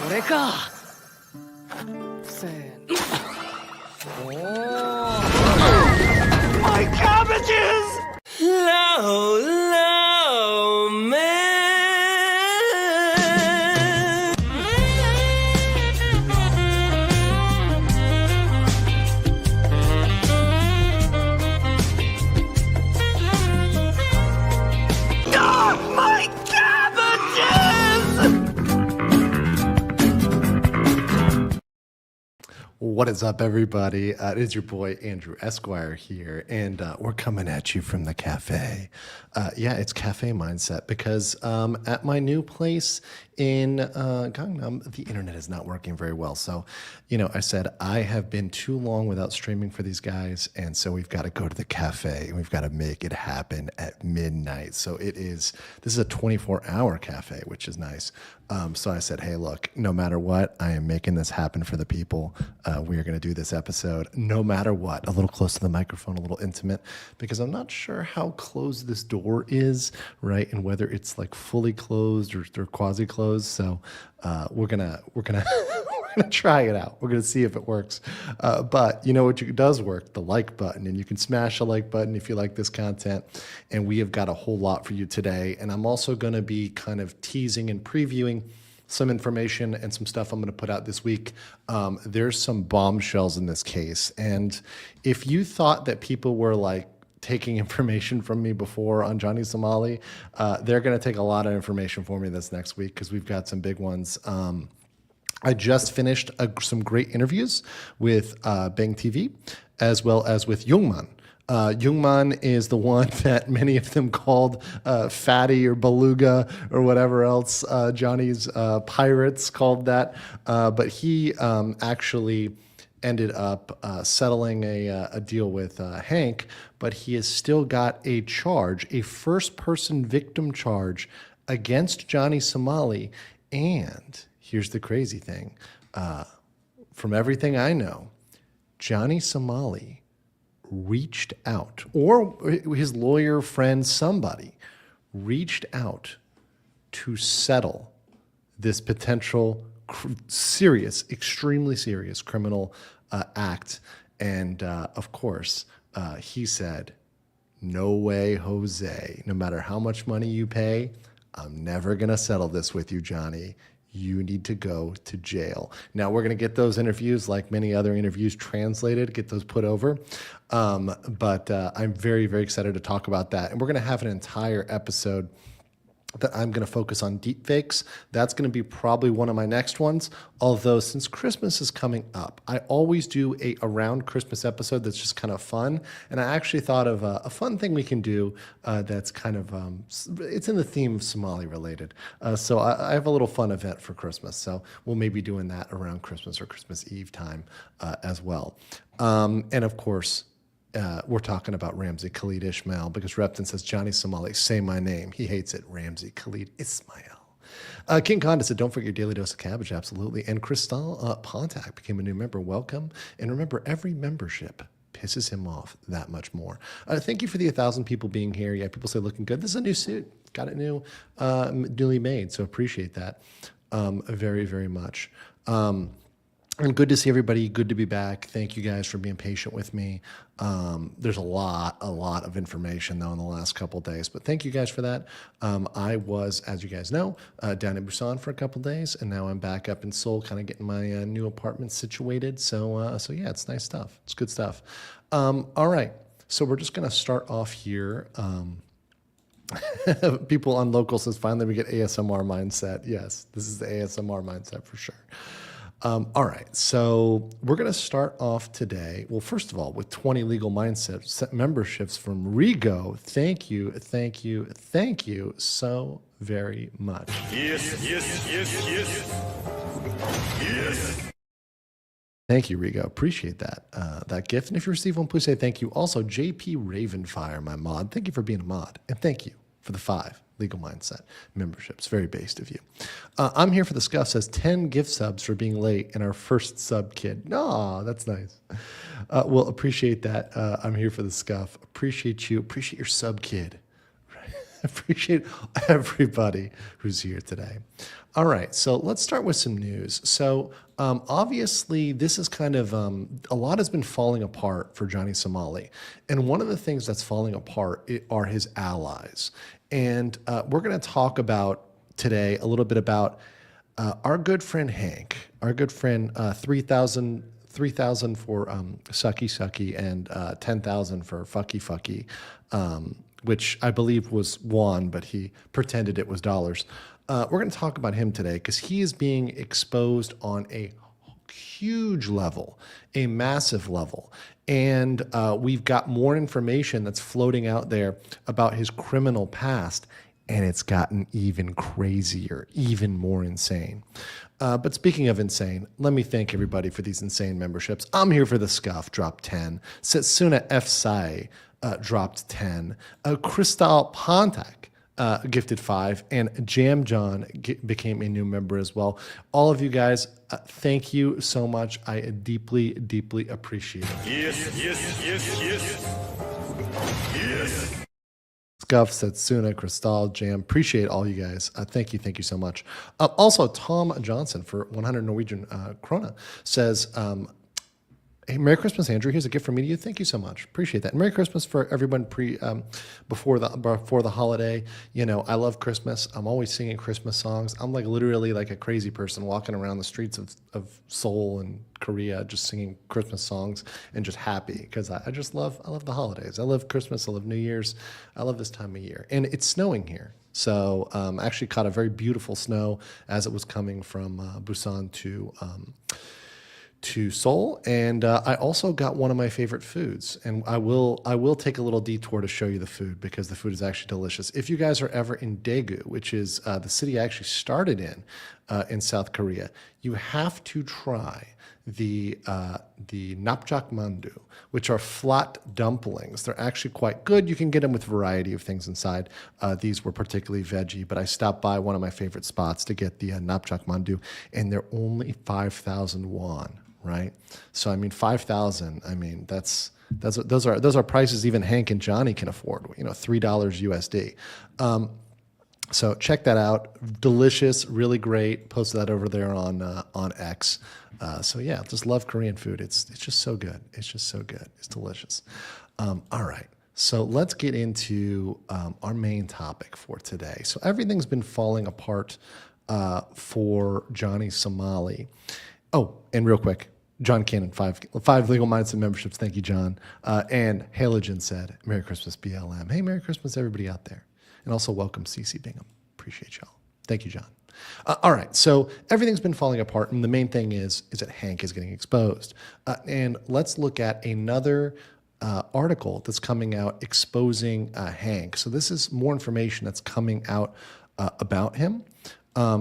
これか。せーの。おー。My cabbages! Low, low, man. Ah, my cabbages! What is up, everybody? It is your boy, Andrew Esquire here, and we're coming at you from the cafe. Yeah, it's cafe mindset because at my new place in Gangnam, the internet is not working very well. So, you know, I said I have been too long without streaming for these guys, and so we've got to go to the cafe, and we've got to make it happen at midnight. So this is a 24-hour cafe, which is nice. So I said, hey, look, no matter what, I am making this happen for the people. We are going to do this episode no matter what. A little close to the microphone, a little intimate, because I'm not sure how closed this door is, right? And whether it's like fully closed or quasi-closed. So we're gonna we're gonna try it out. We're gonna see if it works. But you know what does work? The like button, and you can smash a like button if you like this content. And we have got a whole lot for you today. And I'm also going to be kind of teasing and previewing some information and some stuff I'm going to put out this week. There's some bombshells in this case. And if you thought that people were like taking information from me before on Johnny Somali, they're going to take a lot of information for me this next week because we've got some big ones. I just finished some great interviews with Bang TV as well as with Youngman. Youngman is the one that many of them called Fatty or Beluga or whatever else Johnny's pirates called that. But he actually ended up settling a deal with Hank, but he has still got a charge, a first-person victim charge against Johnny Somali. And here's the crazy thing. From everything I know, Johnny Somali reached out, or his lawyer friend, somebody reached out to settle this potential serious, extremely serious criminal act. And of course, he said, no way, Jose, no matter how much money you pay, I'm never going to settle this with you, Johnny. You need to go to jail. Now, we're going to get those interviews, like many other interviews, translated, get those put over. But I'm very, very excited to talk about that. And we're going to have an entire episode that I'm going to focus on deepfakes. That's going to be probably one of my next ones. Although since Christmas is coming up, I always do a around Christmas episode that's just kind of fun. And I actually thought of a fun thing we can do that's kind of, it's in the theme of Somali related. So I have a little fun event for Christmas. So we'll maybe doing that around Christmas or Christmas Eve time as well. And of course, we're talking about Ramzi Khalid Ismail because Repton says, Johnny Somali, say my name. He hates it. Ramzi Khalid Ismail. King Conda said, don't forget your daily dose of cabbage. Absolutely. And Crystal Pontac became a new member. Welcome. And remember, every membership pisses him off that much more. Thank you for the 1,000 people being here. Yeah, people say looking good. This is a new suit. Got it newly made. So appreciate that very, very much. And good to see everybody. Good to be back. Thank you guys for being patient with me. There's a lot of information though in the last couple of days, but thank you guys for that. I was, as you guys know, down in Busan for a couple of days, and now I'm back up in Seoul, kind of getting my new apartment situated. So yeah, it's nice stuff. It's good stuff. All right, so we're just gonna start off here. People on local says finally we get ASMR mindset. Yes, this is the ASMR mindset for sure. All right, so we're going to start off today, well, first of all, with 20 legal mindset memberships from Rigo. Thank you so very much. Yes. Thank you, Rigo. Appreciate that gift. And if you receive one, please say thank you. Also, JP Ravenfire, my mod, thank you for being a mod. And thank you for the 5 Legal Mindset memberships. Very based of you. I'm here for the scuff says 10 gift subs for being late and our first sub kid. No, that's nice. Well, appreciate that. I'm here for the scuff. Appreciate you. Appreciate your sub kid. appreciate everybody who's here today. All right, so let's start with some news. So obviously, this is kind of a lot has been falling apart for Johnny Somali, and one of the things that's falling apart are his allies. And we're going to talk about today a little bit about our good friend Hank, our good friend 3,000 for Sucky Sucky and 10,000 for Fucky Fucky, which I believe was won, but he pretended it was dollars. We're going to talk about him today because he is being exposed on a huge level, a massive level. And we've got more information that's floating out there about his criminal past, and it's gotten even crazier, even more insane. But speaking of insane, let me thank everybody for these insane memberships. I'm here for the scuff, dropped 10. Setsuna F. Sai dropped 10. Crystal Pontak gifted 5. And Jam John became a new member as well. All of you guys, thank you so much. I deeply, deeply appreciate it. Yes. Scuff, Setsuna, Crystal, Jam. Appreciate all you guys. Thank you so much. Also, Tom Johnson for 100 Norwegian krona says, hey, Merry Christmas, Andrew. Here's a gift from me to you. Thank you so much. Appreciate that. And Merry Christmas for everyone before the holiday. You know, I love Christmas. I'm always singing Christmas songs. I'm like literally like a crazy person walking around the streets of Seoul and Korea, just singing Christmas songs and just happy because I love the holidays. I love Christmas. I love New Year's. I love this time of year. And it's snowing here. So I actually caught a very beautiful snow as it was coming from Busan to Seoul, and I also got one of my favorite foods, and I will take a little detour to show you the food because the food is actually delicious. If you guys are ever in Daegu, which is the city I actually started in South Korea, you have to try the napjak mandu, which are flat dumplings. They're actually quite good. You can get them with a variety of things inside. These were particularly veggie, but I stopped by one of my favorite spots to get the napjak mandu, and they're only 5,000 won. Right, so I mean 5,000. I mean those are prices even Hank and Johnny can afford. You know, $3 USD. So check that out. Delicious, really great. Posted that over there on X. So yeah, just love Korean food. It's just so good. It's just so good. It's delicious. All right. So let's get into our main topic for today. So everything's been falling apart for Johnny Somali. Oh, and real quick, John Cannon, five legal mindset memberships. Thank you, John. And Halogen said, Merry Christmas, BLM. Hey, Merry Christmas, everybody out there. And also welcome, CC Bingham. Appreciate y'all. Thank you, John. All right, so everything's been falling apart, and the main thing is that Hank is getting exposed. And let's look at another article that's coming out exposing Hank. So this is more information that's coming out about him.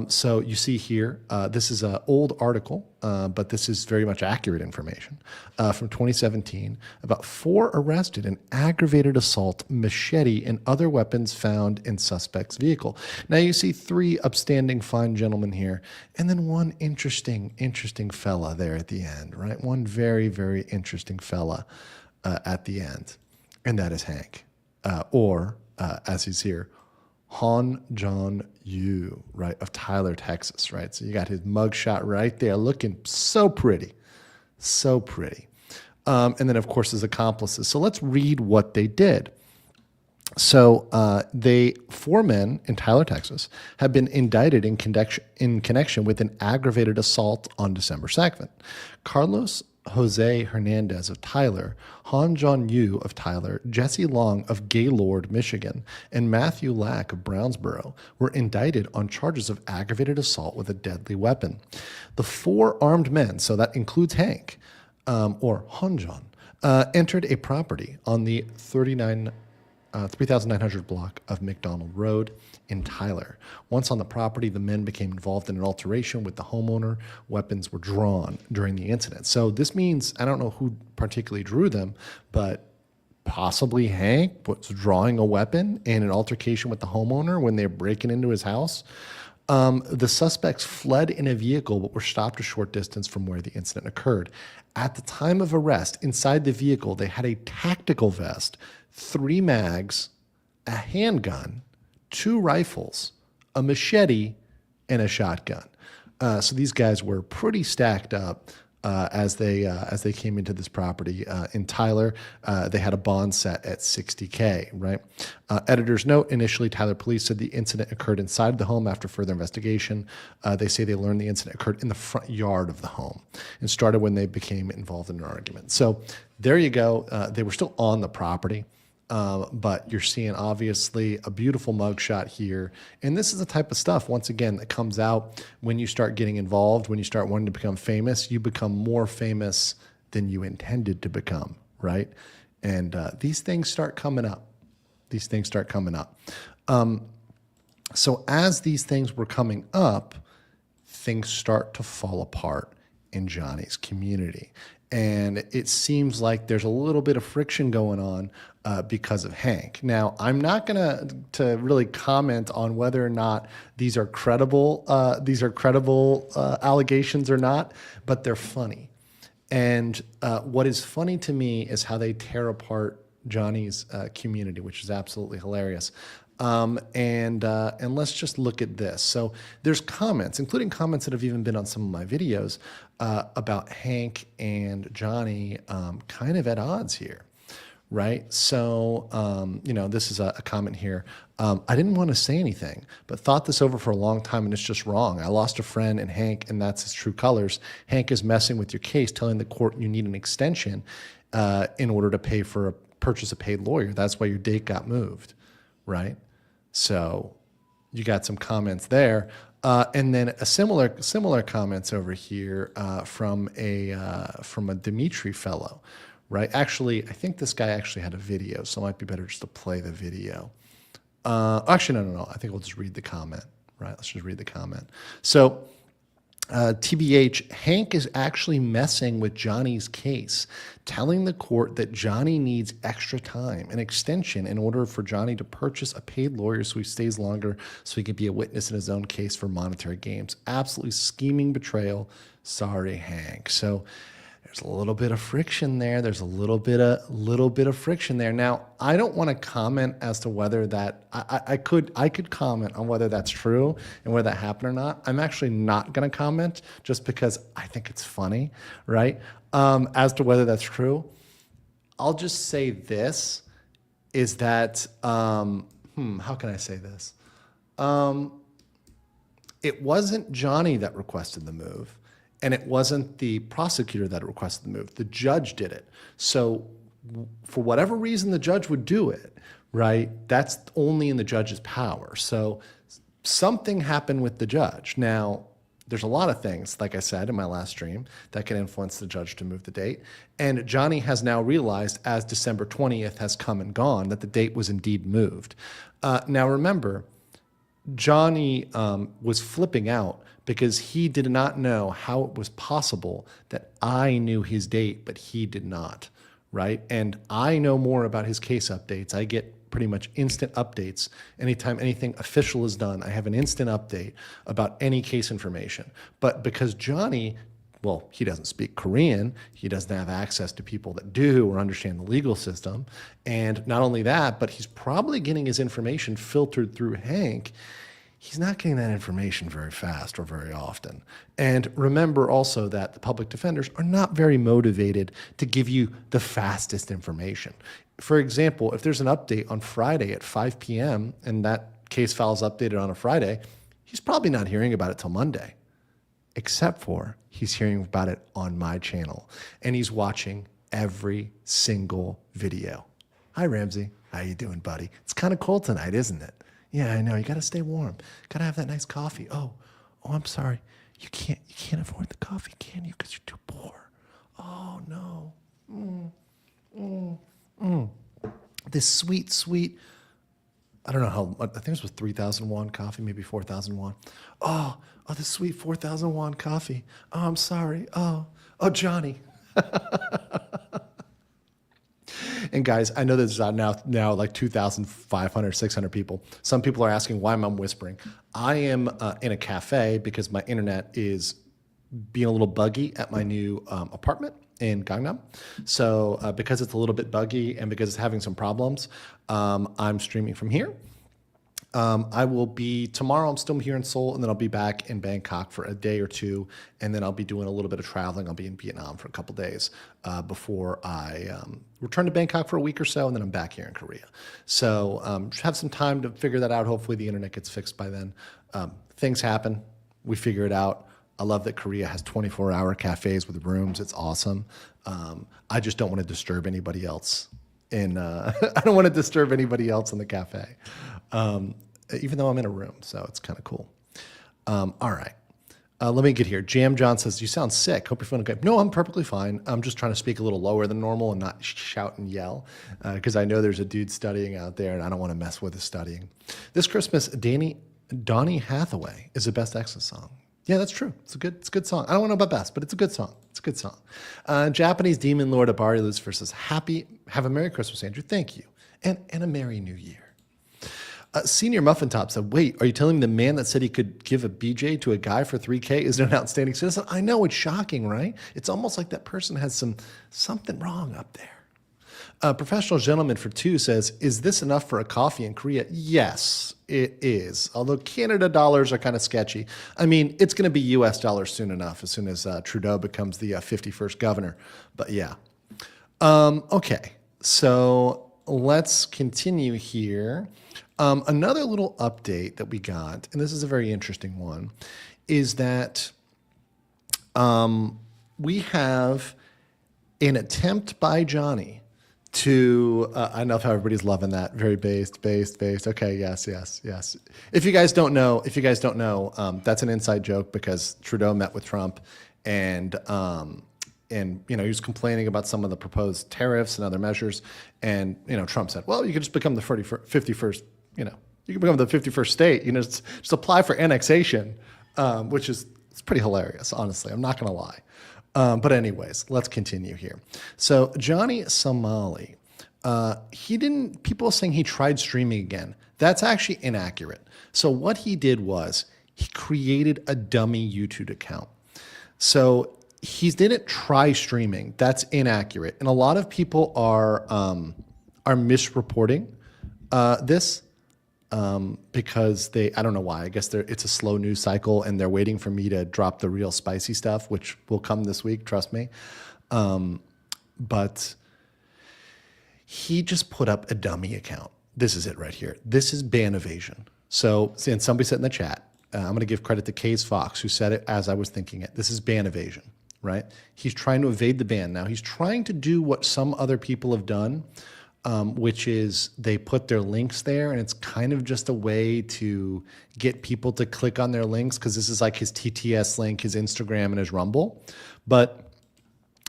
So you see here, this is an old article, but this is very much accurate information from 2017 about 4 arrested in aggravated assault, machete, and other weapons found in suspect's vehicle. Now you see 3 upstanding fine gentlemen here, and then one interesting fella there at the end, right? One very, very interesting fella at the end, and that is Hank, or as he's here, Han John Yu, right, of Tyler, Texas, right? So you got his mugshot right there, looking so pretty, so pretty. And then, of course, his accomplices. So let's read what they did. So 4 men in Tyler, Texas, have been indicted in connection with an aggravated assault on December 2nd. Carlos Jose Hernandez of Tyler, Han John Yu of Tyler, Jesse Long of Gaylord, Michigan, and Matthew Lack of Brownsboro were indicted on charges of aggravated assault with a deadly weapon. The 4 armed men, so that includes Hank, or Han John, entered a property on the 3,900 block of McDonald Road in Tyler. Once on the property, the men became involved in an alteration with the homeowner. Weapons were drawn during the incident. So this means, I don't know who particularly drew them, but possibly Hank was drawing a weapon in an altercation with the homeowner when they were breaking into his house. The suspects fled in a vehicle but were stopped a short distance from where the incident occurred. At the time of arrest, inside the vehicle, they had a tactical vest, 3 mags, a handgun, 2 rifles, a machete, and a shotgun. So these guys were pretty stacked up as they came into this property. In Tyler, they had a bond set at $60K, right? Editor's note, initially Tyler police said the incident occurred inside the home. After further investigation, they say they learned the incident occurred in the front yard of the home and started when they became involved in an argument. So there you go. They were still on the property. But you're seeing obviously a beautiful mugshot here. And this is the type of stuff, once again, that comes out when you start getting involved, when you start wanting to become famous. You become more famous than you intended to become, right? And these things start coming up. These things start coming up. So as these things were coming up, things start to fall apart in Johnny's community. And it seems like there's a little bit of friction going on because of Hank. Now, I'm not going to really comment on whether or not these are credible allegations or not, but they're funny. And what is funny to me is how they tear apart Johnny's community, which is absolutely hilarious. And let's just look at this. So there's comments, including comments that have even been on some of my videos about Hank and Johnny kind of at odds here, right? So, this is a comment here. I didn't want to say anything, but thought this over for a long time and it's just wrong. I lost a friend in Hank and that's his true colors. Hank is messing with your case, telling the court you need an extension in order to purchase a paid lawyer. That's why your date got moved, right? So you got some comments there. And then a similar comments over here from a Dimitri fellow, right? Actually, I think this guy actually had a video, so it might be better just to play the video. Actually, no. I think we'll just read the comment, right? Let's just read the comment. So TBH, Hank is actually messing with Johnny's case, telling the court that Johnny needs extra time, an extension, in order for Johnny to purchase a paid lawyer so he stays longer so he can be a witness in his own case for monetary gains. Absolutely scheming betrayal. Sorry, Hank. So there's a little bit of friction there. There's a little bit of friction there. Now, I don't want to comment as to whether that I could comment on whether that's true and whether that happened or not. I'm actually not going to comment just because I think it's funny, right? As to whether that's true. I'll just say this is that how can I say this? It wasn't Johnny that requested the move. And it wasn't the prosecutor that requested the move. The judge did it. So for whatever reason the judge would do it, right, that's only in the judge's power. So something happened with the judge. Now, there's a lot of things, like I said in my last stream, that can influence the judge to move the date. And Johnny has now realized, as December 20th has come and gone, that the date was indeed moved. Now, remember, Johnny was flipping out because he did not know how it was possible that I knew his date, but he did not, right? And I know more about his case updates. I get pretty much instant updates. Anytime anything official is done, I have an instant update about any case information. But because Johnny, well, he doesn't speak Korean, he doesn't have access to people that do or understand the legal system. And not only that, but he's probably getting his information filtered through Hank. He's not getting that information very fast or very often. And remember also that the public defenders are not very motivated to give you the fastest information. For example, if there's an update on Friday at 5 p.m. and that case file is updated on a Friday, he's probably not hearing about it till Monday, except for he's hearing about it on my channel and he's watching every single video. Hi, Ramsey. How you doing, buddy? It's kind of cold tonight, isn't it? Yeah, I know. You got to stay warm. Got to have that nice coffee. Oh, I'm sorry. You can't afford the coffee, can you? Because you're too poor. Oh no. This sweet. I don't know how. I think it was 3,000 won coffee, maybe 4,000 won. Oh, this sweet 4,000 won coffee. Oh, I'm sorry. Oh, Johnny. And guys, I know there's now like 2,500, 600 people. Some people are asking why I'm whispering. I am in a cafe because my internet is being a little buggy at my new apartment in Gangnam. So because it's a little bit buggy and because it's having some problems, I'm streaming from here. I will be tomorrow. I'm still here in Seoul, and then I'll be back in Bangkok for a day or two, and then I'll be doing a little bit of traveling. I'll be in Vietnam for a couple days before I return to Bangkok for a week or so, and then I'm back here in Korea. So have some time to figure that out. Hopefully, the internet gets fixed by then. Things happen. We figure it out. I love that Korea has 24-hour cafes with rooms. It's awesome. I just don't want to disturb anybody else. I don't want to disturb anybody else in the cafe, even though I'm in a room. So it's kind of cool. All right. Let me get here. Jam John says, you sound sick. Hope you're feeling good. No, I'm perfectly fine. I'm just trying to speak a little lower than normal and not shout and yell because I know there's a dude studying out there and I don't want to mess with his studying. This Christmas, Donny Hathaway is the best Exodus song. Yeah, that's true. It's a good song. I don't know about best, but it's a good song. It's a good song. Japanese Demon Lord Abari Lucifer says, have a Merry Christmas, Andrew. Thank you. And a Merry New Year. Senior Muffin Top said, wait, are you telling me the man that said he could give a BJ to a guy for $3K is an outstanding citizen? I know, it's shocking, right? It's almost like that person has something wrong up there. Professional Gentleman for 2 says, is this enough for a coffee in Korea? Yes, it is. Although Canada dollars are kind of sketchy. I mean, it's going to be US dollars soon enough, as soon as Trudeau becomes the 51st governor. But yeah. Okay, so let's continue here. Another little update that we got, and this is a very interesting one, is that we have an attempt by Johnny to, I know how everybody's loving that. Very based. Okay, yes. If you guys don't know, that's an inside joke because Trudeau met with Trump and he was complaining about some of the proposed tariffs and other measures. And, Trump said, well, you could just become the 51st, you can become the 51st state, just apply for annexation, which is, it's pretty hilarious, honestly. I'm not going to lie. But anyways, let's continue here. So Johnny Somali, people are saying he tried streaming again. That's actually inaccurate. So what he did was he created a dummy YouTube account. So he didn't try streaming. That's inaccurate. And a lot of people are misreporting this. Because I don't know why. I guess it's a slow news cycle and they're waiting for me to drop the real spicy stuff, which will come this week, trust me. But he just put up a dummy account. This is it right here. This is ban evasion. So, and somebody said in the chat, I'm going to give credit to Case Fox, who said it as I was thinking it. This is ban evasion, right? He's trying to evade the ban. Now, he's trying to do what some other people have done, which is they put their links there, and it's kind of just a way to get people to click on their links because this is like his TTS link, his Instagram, and his Rumble. But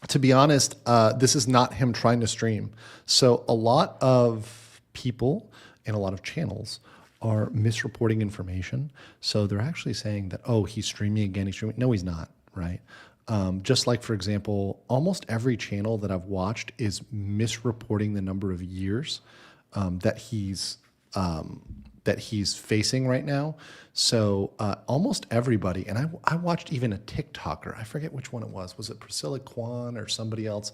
to be honest, this is not him trying to stream. So a lot of people and a lot of channels are misreporting information. So they're actually saying that, oh, he's streaming again, he's streaming. No, he's not, right? Just like, for example, almost every channel that I've watched is misreporting the number of years that he's facing right now. So almost everybody, and I watched even a TikToker, I forget which one it was. Was it Priscilla Kwan or somebody else?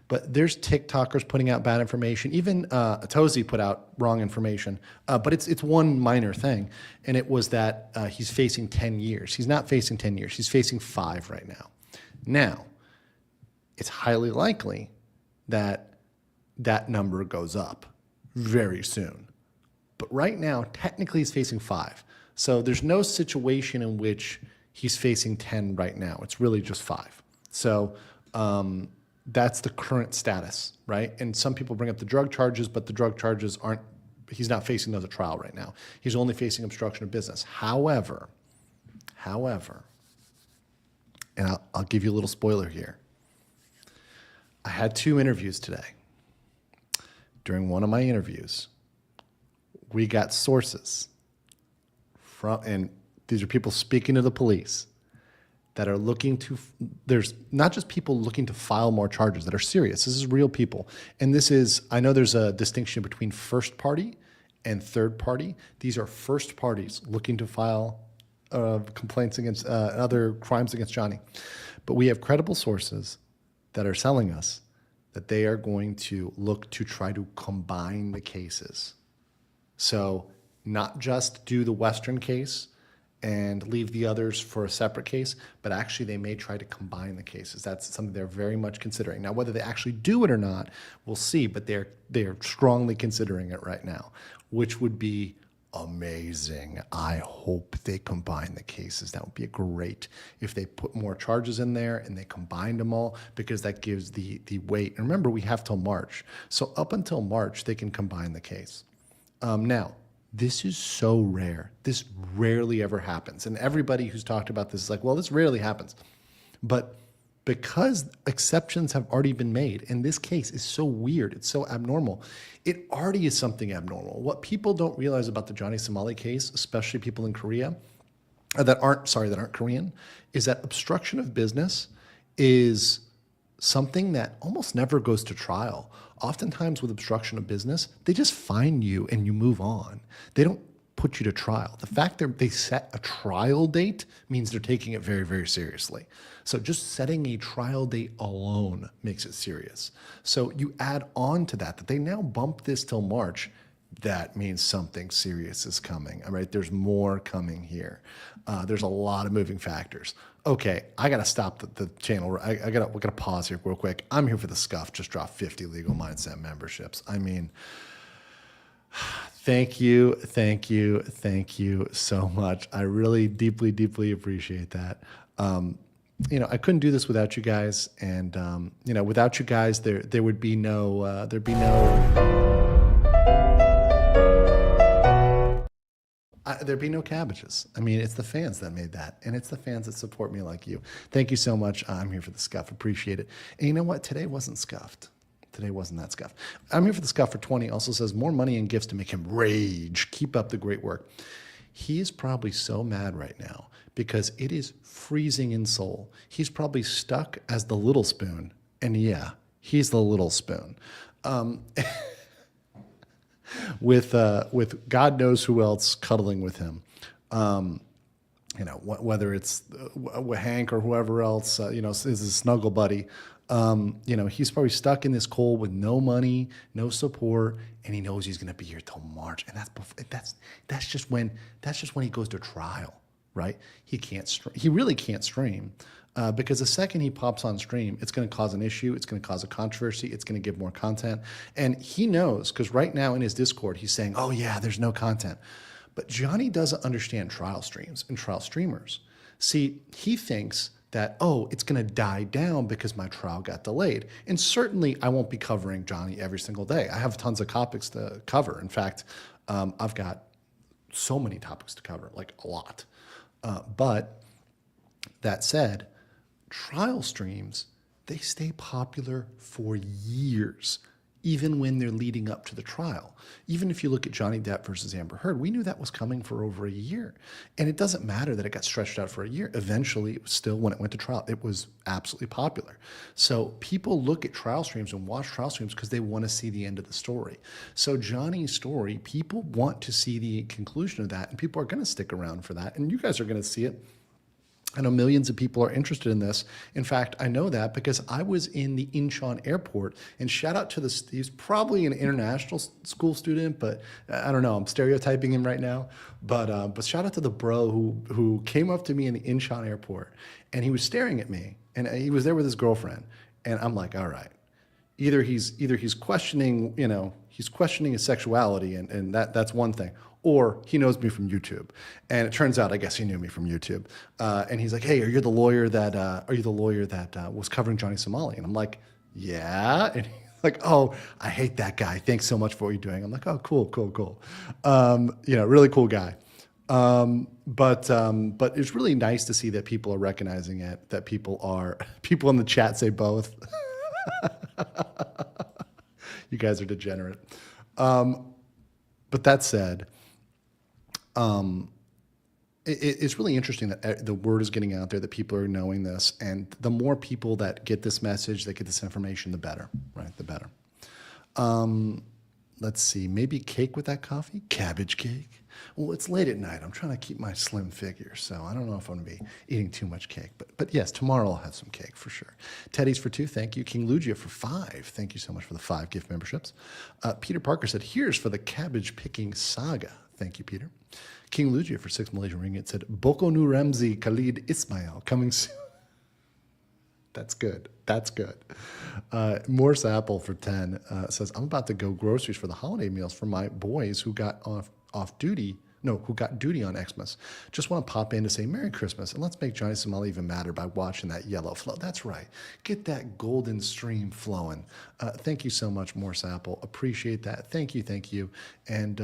But there's TikTokers putting out bad information. Even Tozy put out wrong information. But it's one minor thing, and it was that he's facing 10 years. He's not facing 10 years. He's facing 5 right now. Now, it's highly likely that that number goes up very soon. But right now, technically he's facing 5. So there's no situation in which he's facing 10 right now. It's really just 5. So that's the current status, right? And some people bring up the drug charges, but the drug charges he's not facing those at trial right now. He's only facing obstruction of business. However, and I'll give you a little spoiler here. I had 2 interviews today. During one of my interviews, we got sources and these are people speaking to the police that are there's not just people looking to file more charges that are serious. This is real people. And I know there's a distinction between first party and third party. These are first parties looking to file complaints against other crimes against Johnny. But we have credible sources that are telling us that they are going to look to try to combine the cases. So not just do the Western case and leave the others for a separate case, but actually they may try to combine the cases. That's something they're very much considering. Now, whether they actually do it or not, we'll see, but they're strongly considering it right now, which would be amazing. I hope they combine the cases. That would be great if they put more charges in there and they combined them all, because that gives the weight. And remember, we have till March. So up until March, they can combine the case. Now, this is so rare. This rarely ever happens. And everybody who's talked about this is like, well, this rarely happens. But because exceptions have already been made, and this case is so weird, it's so abnormal, it already is something abnormal. What people don't realize about the Johnny Somali case, especially people in Korea, that aren't Korean, is that obstruction of business is something that almost never goes to trial. Oftentimes with obstruction of business, they just fine you and you move on. They don't put you to trial. The fact that they set a trial date means they're taking it very, very seriously. So just setting a trial date alone makes it serious. So you add on to that they now bump this till March. That means something serious is coming. All right, there's more coming here. There's a lot of moving factors. Okay, I gotta stop the channel. We're gonna pause here real quick. I'm here for the scuff. Just dropped 50 legal mindset memberships. I mean, thank you so much. I really deeply appreciate that. I couldn't do this without you guys, and without you guys, there would be no there'd be no cabbages. I mean, it's the fans that made that, and it's the fans that support me like you. Thank you so much. I'm here for the scuff. Appreciate it. And you know what? Today wasn't scuffed. Today wasn't that scuff. I'm here for the scuff for 20. Also says more money and gifts to make him rage. Keep up the great work. He is probably so mad right now because it is freezing in Seoul. He's probably stuck as the little spoon. And yeah, he's the little spoon. With God knows who else cuddling with him. Whether it's Hank or whoever else, is a snuggle buddy. He's probably stuck in this cold with no money, no support, and he knows he's going to be here till March. And that's just when he goes to trial, right? He really can't stream. Because the second he pops on stream, it's going to cause an issue. It's going to cause a controversy. It's going to give more content. And he knows, because right now in his Discord, he's saying, oh yeah, there's no content. But Johnny doesn't understand trial streams and trial streamers. See, he thinks that, oh, it's going to die down because my trial got delayed. And certainly I won't be covering Johnny every single day. I have tons of topics to cover. In fact, I've got so many topics to cover, like a lot. But that said, trial streams, they stay popular for years, even when they're leading up to the trial. Even if you look at Johnny Depp versus Amber Heard, we knew that was coming for over a year. And it doesn't matter that it got stretched out for a year. Eventually, it was still, when it went to trial, it was absolutely popular. So people look at trial streams and watch trial streams because they want to see the end of the story. So Johnny's story, people want to see the conclusion of that, and people are going to stick around for that. And you guys are going to see it. I know millions of people are interested in this. In fact, I know that because I was in the Incheon airport, and shout out to he's probably an international school student, but I don't know, I'm stereotyping him right now. But shout out to the bro who came up to me in the Incheon airport, and he was staring at me, and he was there with his girlfriend. And I'm like, all right, either he's questioning, he's questioning his sexuality, and that's one thing, or he knows me from YouTube. And it turns out, I guess he knew me from YouTube. And he's like, hey, are you the lawyer that was covering Johnny Somali? And I'm like, yeah. And he's like, oh, I hate that guy. Thanks so much for what you're doing. I'm like, oh, cool. Really cool guy. But it's really nice to see that people are recognizing it, that people in the chat say both. You guys are degenerate. But that said, it's really interesting that the word is getting out there, that people are knowing this, and the more people that get this message, that get this information, the better, right? The better. Let's see, maybe cake with that coffee? Cabbage cake? Well, it's late at night. I'm trying to keep my slim figure, so I don't know if I'm going to be eating too much cake. But yes, tomorrow I'll have some cake for sure. Teddy's for 2, thank you. King Lugia for 5. Thank you so much for the 5 gift memberships. Peter Parker said, here's for the cabbage picking saga. Thank you, Peter. King Lugia for 6 Malaysian ringgit said, Boko Nu Ramzi Khalid Ismail coming soon. That's good. That's good. Morse Apple for 10 says, I'm about to go groceries for the holiday meals for my boys who got who got duty on Xmas. Just want to pop in to say Merry Christmas and let's make Johnny Somali even madder by watching that yellow flow. That's right. Get that golden stream flowing. Thank you so much, Morse Apple. Appreciate that. Thank you. Thank you. And,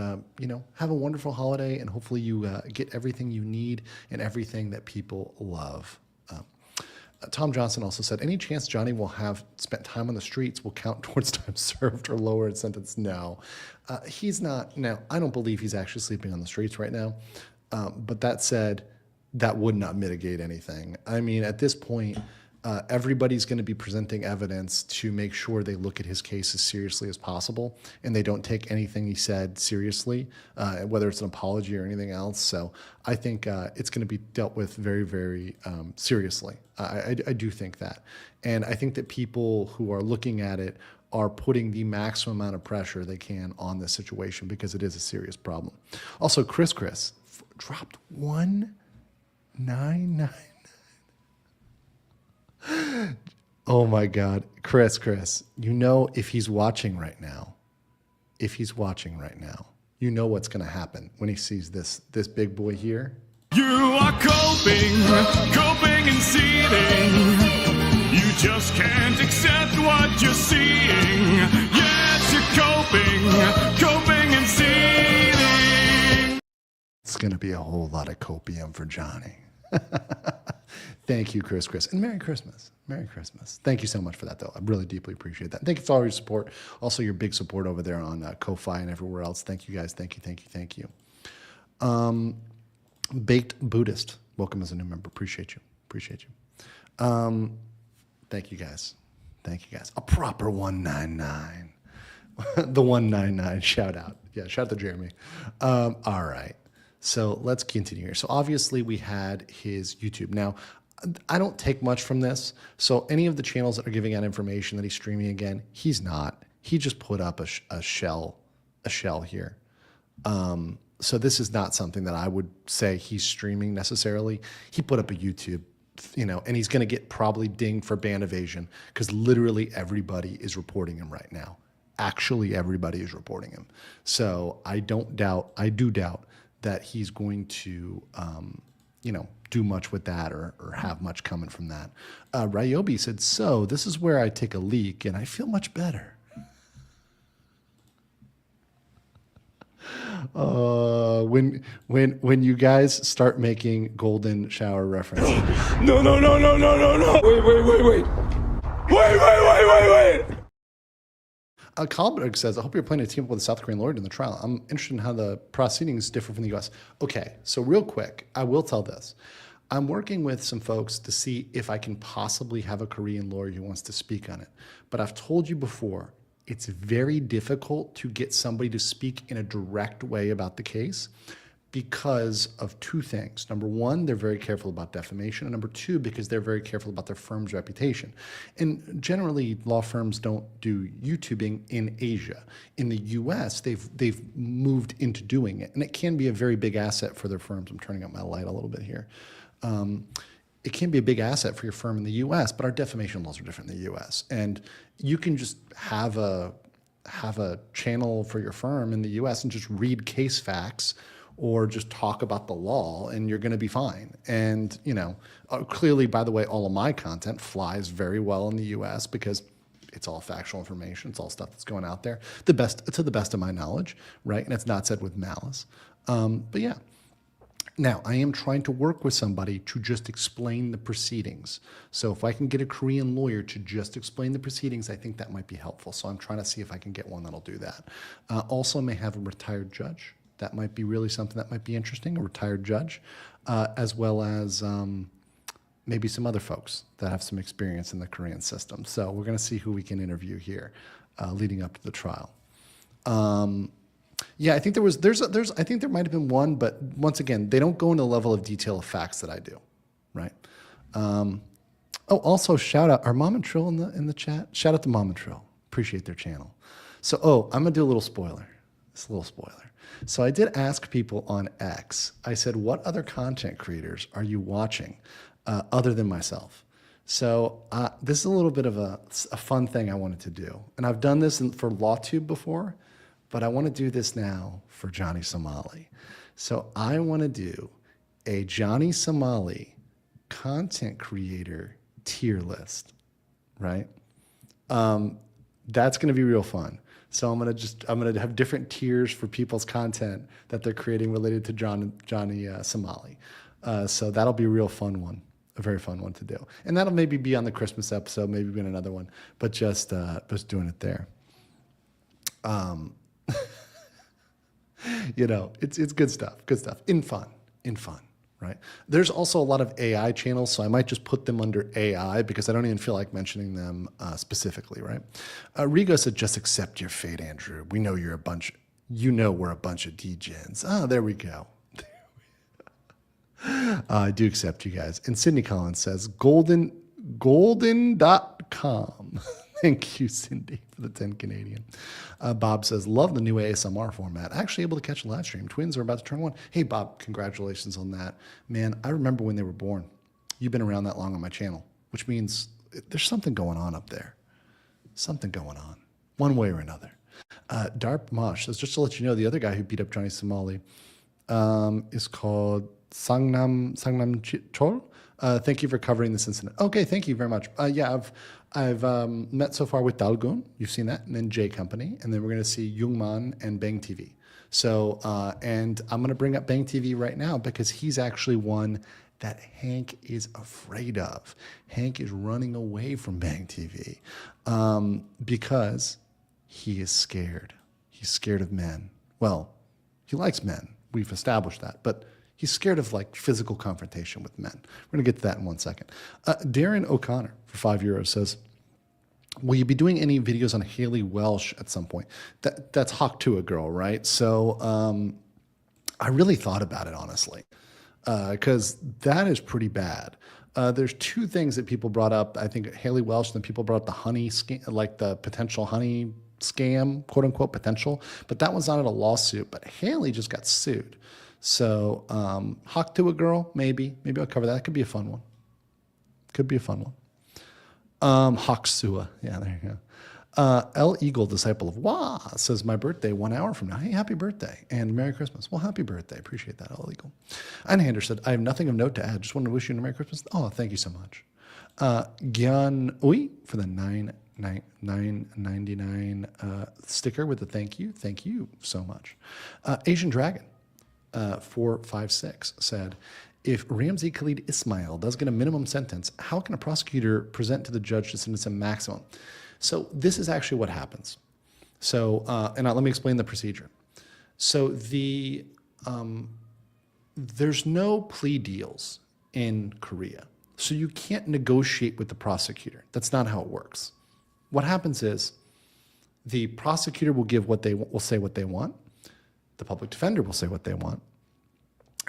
have a wonderful holiday and hopefully you get everything you need and everything that people love. Tom Johnson also said, any chance Johnny will have spent time on the streets will count towards time served or lower its sentence? No. He's not. No, I don't believe he's actually sleeping on the streets right now. But that said, that would not mitigate anything. I mean, at this point, everybody's going to be presenting evidence to make sure they look at his case as seriously as possible and they don't take anything he said seriously, whether it's an apology or anything else. So I think it's going to be dealt with very, very seriously. I do think that. And I think that people who are looking at it are putting the maximum amount of pressure they can on this situation because it is a serious problem. Also, Chris dropped 199. Oh my God. Chris, if he's watching right now, you know what's going to happen when he sees this big boy here. You are coping and seething. You just can't accept what you're seeing. Yes, you're coping and seething. It's going to be a whole lot of copium for Johnny. Thank you, Chris. And Merry Christmas. Merry Christmas. Thank you so much for that, though. I really deeply appreciate that. Thank you for all your support. Also, your big support over there on Ko-Fi and everywhere else. Thank you, guys. Thank you. Baked Buddhist. Welcome as a new member. Appreciate you. Thank you, guys. A proper 199. The 199 shout out. Yeah, shout out to Jeremy. All right. So let's continue here. So obviously we had his YouTube. Now, I don't take much from this. So any of the channels that are giving out information that he's streaming again, he's not. He just put up a shell here. So this is not something that I would say he's streaming necessarily. He put up a YouTube, and he's going to get probably dinged for ban evasion because literally everybody is reporting him right now. Actually, everybody is reporting him. So I do doubt that he's going to, do much with that or have much coming from that. Ryobi said, so this is where I take a leak and I feel much better. When you guys start making golden shower references. No. Wait. Kalberg says, I hope you're planning to team up with a South Korean lawyer in the trial. I'm interested in how the proceedings differ from the U.S. Okay, so real quick, I will tell this. I'm working with some folks to see if I can possibly have a Korean lawyer who wants to speak on it. But I've told you before, it's very difficult to get somebody to speak in a direct way about the case because of two things. Number one, they're very careful about defamation. And number two, because they're very careful about their firm's reputation. And generally, law firms don't do YouTubing in Asia. In the US, they've moved into doing it. And it can be a very big asset for their firms. I'm turning up my light a little bit here. It can be a big asset for your firm in the US, but our defamation laws are different in the US. And you can just have a channel for your firm in the US and just read case facts or just talk about the law and you're going to be fine. And, clearly, by the way, all of my content flies very well in the US because it's all factual information. It's all stuff that's going out there, to the best of my knowledge, right? And it's not said with malice. But yeah. Now, I am trying to work with somebody to just explain the proceedings. So if I can get a Korean lawyer to just explain the proceedings, I think that might be helpful. So I'm trying to see if I can get one that'll do that. Also may have a retired judge. That might be really something that might be interesting, a retired judge, as well as maybe some other folks that have some experience in the Korean system. So we're going to see who we can interview here leading up to the trial. Yeah, I think I think there might have been one, but once again, they don't go into the level of detail of facts that I do, right? Also shout out, are Mom and Trill in the chat? Shout out to Mom and Trill. Appreciate their channel. So, I'm gonna do a little spoiler. It's a little spoiler. So I did ask people on X. I said, what other content creators are you watching other than myself? So this is a little bit of a fun thing I wanted to do. And I've done this for LawTube before, but I want to do this now for Johnny Somali. So I want to do a Johnny Somali content creator tier list, right? That's going to be real fun. So I'm going to have different tiers for people's content that they're creating related to Johnny Somali. So that'll be a real fun one, a very fun one to do. And that'll maybe be on the Christmas episode, maybe be in another one, but just doing it there. You know, it's good stuff, in fun, right? There's also a lot of AI channels, so I might just put them under AI because I don't even feel like mentioning them specifically, right? Rigo said, just accept your fate, Andrew. We know we're a bunch of degens. Oh, there we go. I do accept you guys. And Cindy Collins says, golden.com. Thank you, Cindy, for the 10 Canadian. Bob says, love the new ASMR format. Actually able to catch a live stream. Twins are about to turn 1. Hey, Bob, congratulations on that. Man, I remember when they were born. You've been around that long on my channel, which means there's something going on up there. Something going on, one way or another. Darp Mosh says, just to let you know, the other guy who beat up Johnny Somali is called Sangnam Chol. Thank you for covering this incident. Okay, thank you very much. Yeah, I've met so far with Dalgun. You've seen that, and then J Company, and then we're going to see Jungman and Bang TV. So, and I'm going to bring up Bang TV right now because he's actually one that Hank is afraid of. Hank is running away from Bang TV because he is scared. He's scared of men. Well, he likes men. We've established that, but he's scared of like physical confrontation with men. We're going to get to that in 1 second. Darren O'Connor for €5 says, will you be doing any videos on Haley Welsh at some point? That's Hawk to a girl, right? So I really thought about it, honestly, because that is pretty bad. There's two things that people brought up. I think Haley Welsh, and then people brought up the honey scam, like the potential honey scam, quote unquote, potential. But that one's not in a lawsuit. But Haley just got sued. So Hawk to a girl, maybe I'll cover that. It could be a fun one. Hawk Sua, yeah, there you go. L Eagle, disciple of Wah, says my birthday 1 hour from now. Hey, happy birthday and Merry Christmas. Well, happy birthday. Appreciate that, L Eagle. Einhander said, I have nothing of note to add. Just wanted to wish you a Merry Christmas. Oh, thank you so much. Gyan Ui for the $9.99 sticker with the thank you. Thank you so much. Asian Dragon 456 said, if Ramzi Khalid Ismail does get a minimum sentence, how can a prosecutor present to the judge to sentence him maximum? So this is actually what happens. So, and let me explain the procedure. So there's no plea deals in Korea. So you can't negotiate with the prosecutor. That's not how it works. What happens is the prosecutor will give what they will say what they want. The public defender will say what they want.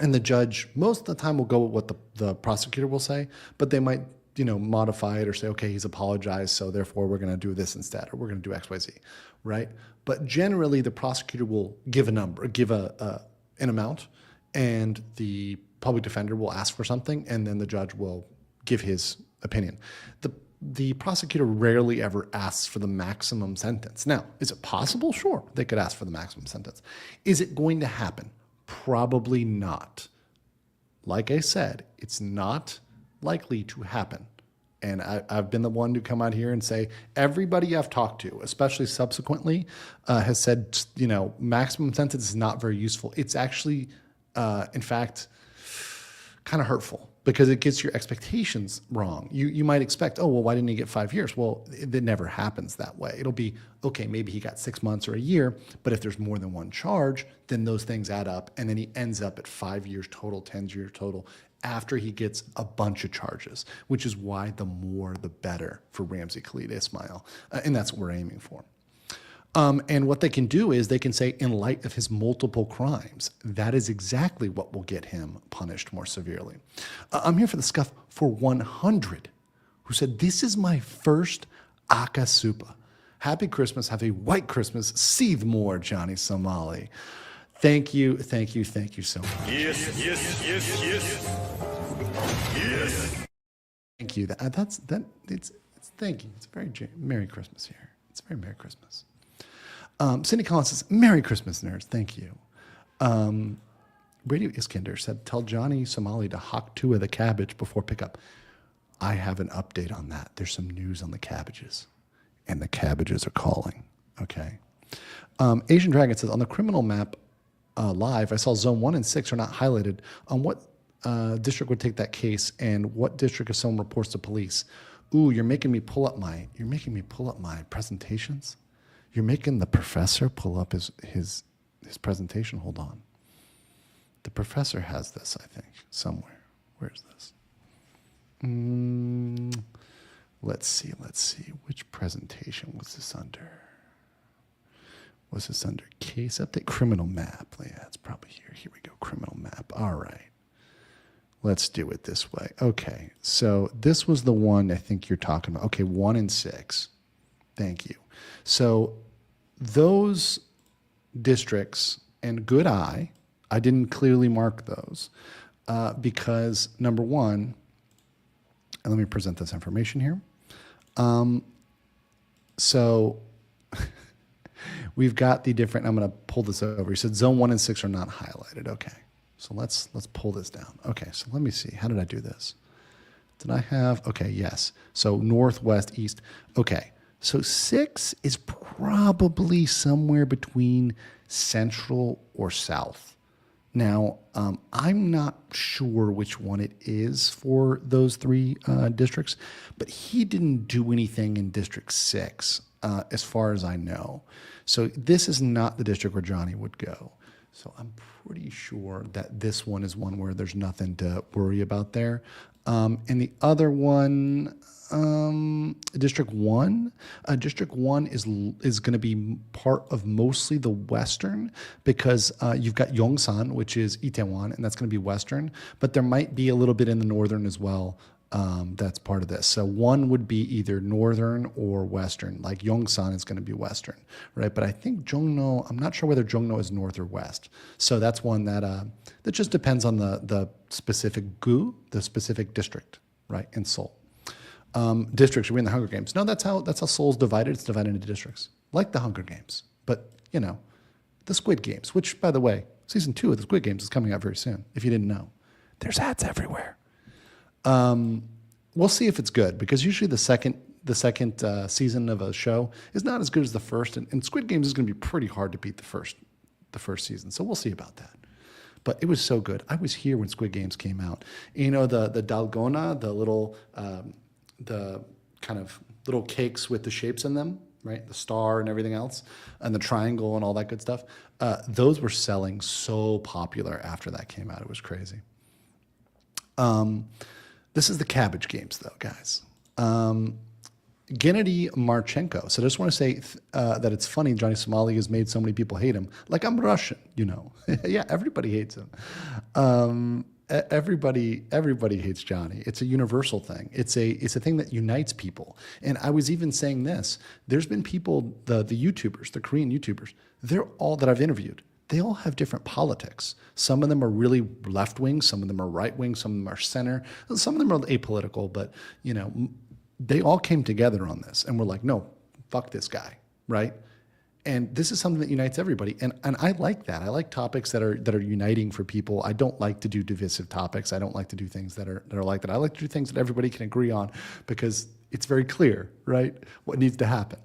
And the judge, most of the time, will go with what the prosecutor will say, but they might, modify it or say, okay, he's apologized, so therefore we're going to do this instead, or we're going to do X, Y, Z, right? But generally, the prosecutor will give a number, give an amount, and the public defender will ask for something, and then the judge will give his opinion. The prosecutor rarely ever asks for the maximum sentence. Now, is it possible? Sure, they could ask for the maximum sentence. Is it going to happen? Probably not. Like I said, it's not likely to happen. And I've been the one to come out here and say, everybody I've talked to, especially subsequently, has said, maximum sentence is not very useful. It's actually, in fact, kind of hurtful because it gets your expectations wrong. You might expect, oh, well, why didn't he get 5 years? Well, it never happens that way. It'll be, okay, maybe he got 6 months or a year, but if there's more than one charge, then those things add up, and then he ends up at 5 years total, 10 years total, after he gets a bunch of charges, which is why the more the better for Ramzi Khalid Ismail, and that's what we're aiming for. And what they can do is they can say, in light of his multiple crimes, that is exactly what will get him punished more severely. I'm here for the scuff for 100, who said, this is my first Akasupa. Happy Christmas. Have a white Christmas. Seethe more, Johnny Somali. Thank you so much. Yes. Thank you. It's thank you. It's very Merry Christmas here. It's very Merry Christmas. Cindy Collins says, Merry Christmas, nerds. Thank you. Radio Iskander said, tell Johnny Somali to hawk 2 of the cabbage before pickup. I have an update on that. There's some news on the cabbages, and the cabbages are calling. Okay. Asian Dragon says, on the criminal map live, I saw zone 1 and 6 are not highlighted. On what district would take that case, and what district if someone reports to police? Ooh, you're making me pull up my presentations. You're making the professor pull up his presentation. Hold on. The professor has this, I think, somewhere. Where's this? Let's see. Which presentation was this under? Was this under case update? Criminal map. Yeah, it's probably here. Here we go. Criminal map. All right. Let's do it this way. Okay. So this was the one I think you're talking about. Okay, 1 and 6. Thank you. So those districts, and good eye, I didn't clearly mark those because, number one, and let me present this information here. So we've got the different, I'm going to pull this over. He said zone 1 and 6 are not highlighted. Okay. So let's pull this down. Okay. So let me see. How did I do this? Did I have, okay, yes. So northwest, east. Okay. So 6 is probably somewhere between central or south. Now, I'm not sure which one it is for those 3 districts, but he didn't do anything in District 6, as far as I know. So this is not the district where Johnny would go. So I'm pretty sure that this one is one where there's nothing to worry about there. And the other one, District 1. District 1 is going to be part of mostly the western because you've got Yongsan, which is Itaewon, and that's going to be western. But there might be a little bit in the northern as well. That's part of this. So 1 would be either northern or western. Like Yongsan is going to be western, right? But I think Jongno, I'm not sure whether Jongno is north or west. So that's one that that just depends on the specific the specific district, right, in Seoul. Districts, are we in the Hunger Games? No, that's how Seoul's divided. It's divided into districts, like the Hunger Games. But, the Squid Games, which, by the way, season 2 of the Squid Games is coming out very soon, if you didn't know. There's ads everywhere. We'll see if it's good, because usually the second season of a show is not as good as the first, and Squid Games is going to be pretty hard to beat the first season. So we'll see about that. But it was so good. I was here when Squid Games came out. The dalgona, the little the kind of little cakes with the shapes in them, right? The star and everything else, and the triangle and all that good stuff. Those were selling so popular after that came out. It was crazy. This is the cabbage games, though, guys. Gennady Marchenko. So I just want to say that it's funny Johnny Somali has made so many people hate him. Like, I'm Russian, Yeah, everybody hates him. Everybody hates Johnny. It's a universal thing. It's a thing that unites people. And I was even saying this. There's been people, the YouTubers, the Korean YouTubers, they're all that I've interviewed. They all have different politics. Some of them are really left-wing. Some of them are right-wing. Some of them are center. Some of them are apolitical. But, they all came together on this. And we're like, no, fuck this guy, right? And this is something that unites everybody. And I like that. I like topics that are uniting for people. I don't like to do divisive topics. I don't like to do things that are like that. I like to do things that everybody can agree on because it's very clear, right, what needs to happen.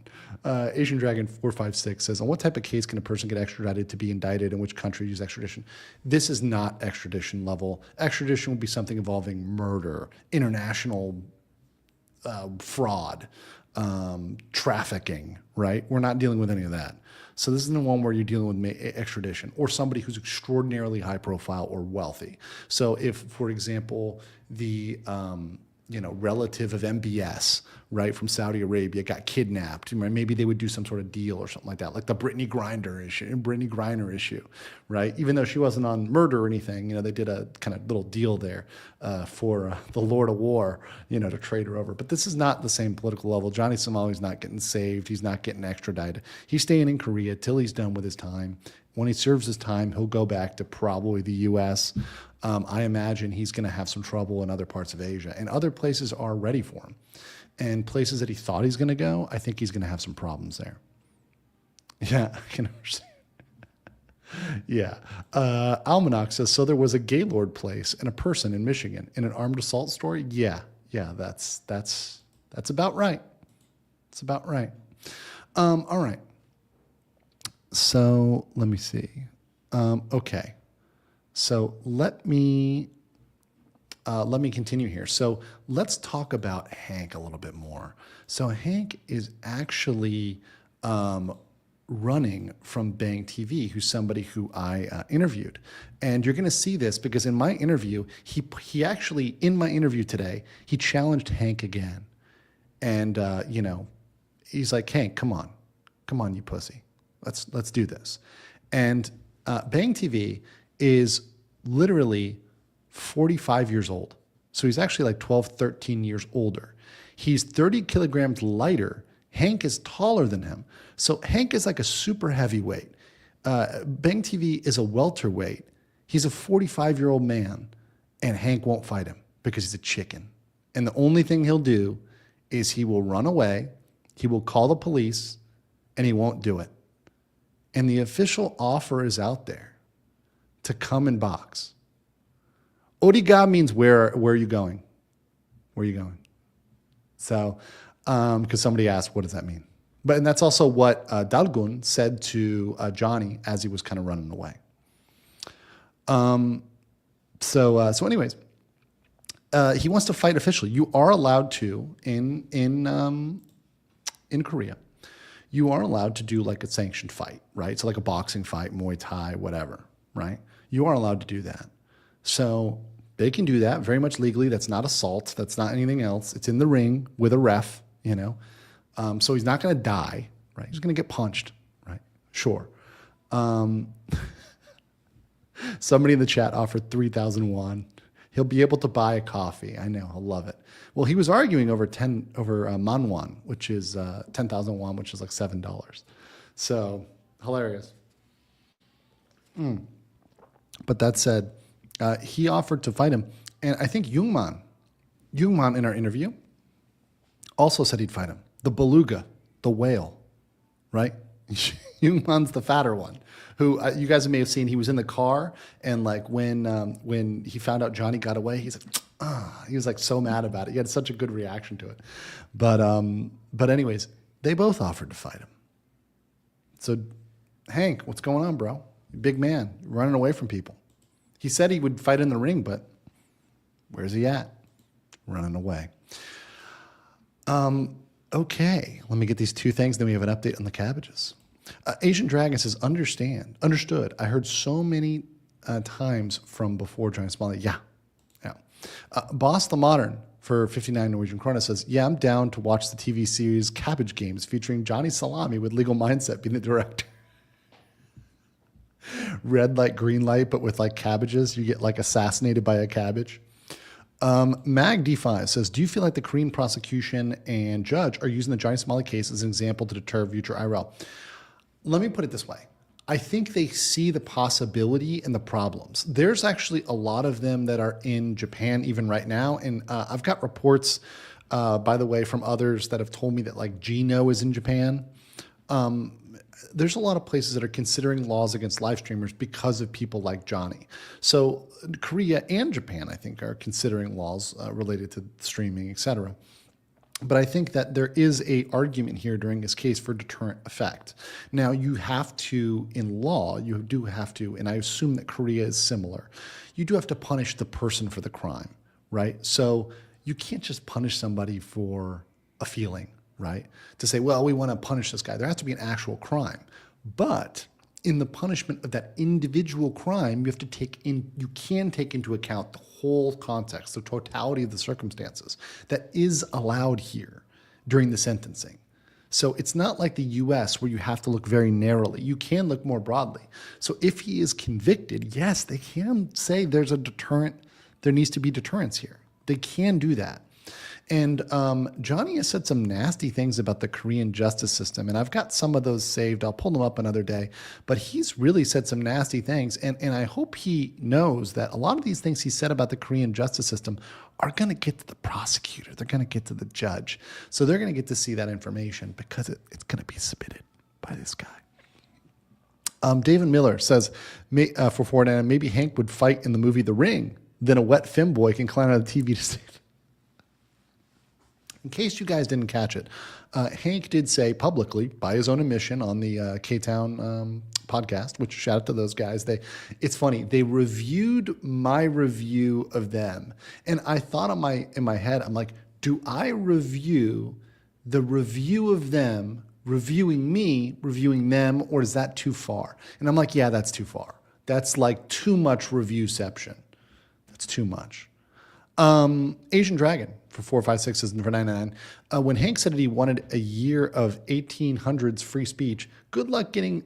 Asian Dragon 456 says, on what type of case can a person get extradited to be indicted? In which country use extradition? This is not extradition level. Extradition would be something involving murder, international fraud, trafficking, right? We're not dealing with any of that. So this isn't the one where you're dealing with extradition or somebody who's extraordinarily high profile or wealthy. So if, for example, the relative of MBS, right, from Saudi Arabia got kidnapped. Maybe they would do some sort of deal or something like that, like the Brittany Griner issue, right? Even though she wasn't on murder or anything, they did a kind of little deal there for the Lord of War, to trade her over. But this is not the same political level. Johnny Somali's not getting saved. He's not getting extradited. He's staying in Korea till he's done with his time. When he serves his time, he'll go back to probably the U.S. I imagine he's going to have some trouble in other parts of Asia, and other places are ready for him. And places that he thought he's going to go, I think he's going to have some problems there. Yeah, I can understand. Yeah. Almanac says, so there was a Gaylord place and a person in Michigan in an armed assault story? Yeah, that's about right. It's about right. All right. So let me see. Okay. So let me continue here. So let's talk about Hank a little bit more. So Hank is actually running from Bang TV, who's somebody who I interviewed. And you're going to see this because in my interview, he actually, in my interview today, he challenged Hank again. And, he's like, Hank, come on, you pussy. Let's do this. And Bang TV is literally 45 years old. So he's actually like 12, 13 years older. He's 30 kilograms lighter. Hank is taller than him. So Hank is like a super heavyweight. Bang TV is a welterweight. He's a 45-year-old man, and Hank won't fight him because he's a chicken. And the only thing he'll do is he will run away, he will call the police, and he won't do it. And the official offer is out there to come and box. Origa means where are you going? Where are you going? So, because somebody asked, what does that mean? And that's also what Dalgun said to Johnny as he was kind of running away. So anyways, he wants to fight officially. You are allowed to in Korea. You are allowed to do like a sanctioned fight, right? So like a boxing fight, Muay Thai, whatever, right? You are allowed to do that. So they can do that very much legally. That's not assault. That's not anything else. It's in the ring with a ref, So he's not going to die, right? He's going to get punched, right? Sure. Somebody in the chat offered 3,000 won. He'll be able to buy a coffee. I know. He'll love it. Well, he was arguing over manwon, which is 10,000 won, which is like $7. So hilarious. But that said, he offered to fight him. And I think Jungman in our interview also said he'd fight him. The beluga, the whale, right? Jungman's the fatter one, who you guys may have seen. He was in the car, and like when he found out Johnny got away, he was like so mad about it. He had such a good reaction to it. But anyways, they both offered to fight him. So Hank, what's going on, bro? Big man, running away from people. He said he would fight in the ring, but where's he at? Running away. Okay, let me get these two things, then we have an update on the cabbages. Asian Dragon says, understood. I heard so many times from before joining Somali. Yeah. Boss the Modern for 59 Norwegian Krona says, yeah, I'm down to watch the TV series Cabbage Games featuring Johnny Salami with Legal Mindset being the director. Red light, green light, but with like cabbages, you get like assassinated by a cabbage. Mag D5 says, do you feel like the Korean prosecution and judge are using the Johnny Somali case as an example to deter future IRL? Let me put it this way. I think they see the possibility and the problems. There's actually a lot of them that are in Japan even right now. And I've got reports, by the way, from others that have told me that like Gino is in Japan. There's a lot of places that are considering laws against live streamers because of people like Johnny. So Korea and Japan, I think, are considering laws related to streaming, etc. But I think that there is a argument here during this case for deterrent effect. Now, you have to, in law, you do have to, and I assume that Korea is similar, you do have to punish the person for the crime, right? So you can't just punish somebody for a feeling, right? To say, well, we want to punish this guy. There has to be an actual crime. But in the punishment of that individual crime, you can take into account the whole context, the totality of the circumstances that is allowed here during the sentencing. So it's not like the US where you have to look very narrowly. You can look more broadly. So if he is convicted, yes, they can say there's a deterrent, there needs to be deterrence here. They can do that. And Johnny has said some nasty things about the Korean justice system, and I've got some of those saved. I'll pull them up another day. But he's really said some nasty things, and I hope he knows that a lot of these things he said about the Korean justice system are going to get to the prosecutor. They're going to get to the judge. So they're going to get to see that information because it's going to be submitted by this guy. David Miller says, for Ford, maybe Hank would fight in the movie The Ring, then a wet femboy can climb out of the TV to save. In case you guys didn't catch it, Hank did say publicly, by his own admission on the K-Town podcast, which shout out to those guys. It's funny, they reviewed my review of them. And I thought in my head, I'm like, do I review the review of them, reviewing me, reviewing them, or is that too far? And I'm like, yeah, that's too far. That's like too much reviewception. That's too much. Asian Dragon for 456 and for 99. When Hank said that he wanted a year of 1800s free speech, good luck getting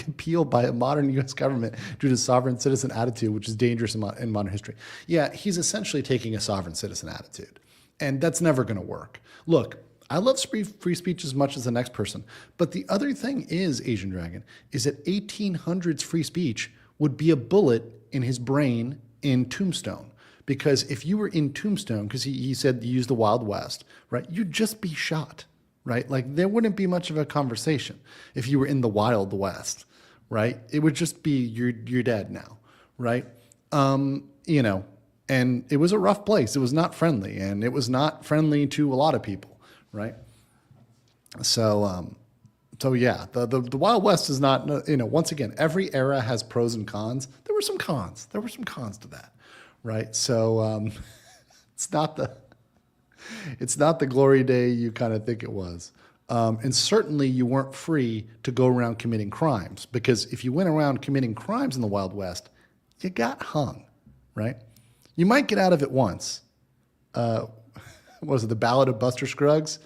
appealed by a modern U.S. government due to sovereign citizen attitude, which is dangerous in modern history. Yeah, he's essentially taking a sovereign citizen attitude, and that's never going to work. Look, I love free speech as much as the next person, but the other thing is, Asian Dragon, is that 1800s free speech would be a bullet in his brain in Tombstone. Because if you were in Tombstone, because he said you used the Wild West, right, you'd just be shot, right? Like there wouldn't be much of a conversation if you were in the Wild West, right? It would just be you're dead now, right? You know, and it was a rough place. It was not friendly, and it was not friendly to a lot of people, right? So yeah, the Wild West is not, you know, once again, every era has pros and cons. There were some cons. There were some cons to that. Right, so it's not the glory day you kind of think it was, and certainly you weren't free to go around committing crimes, because if you went around committing crimes in the Wild West, you got hung, right? You might get out of it once. What was it, the Ballad of Buster Scruggs?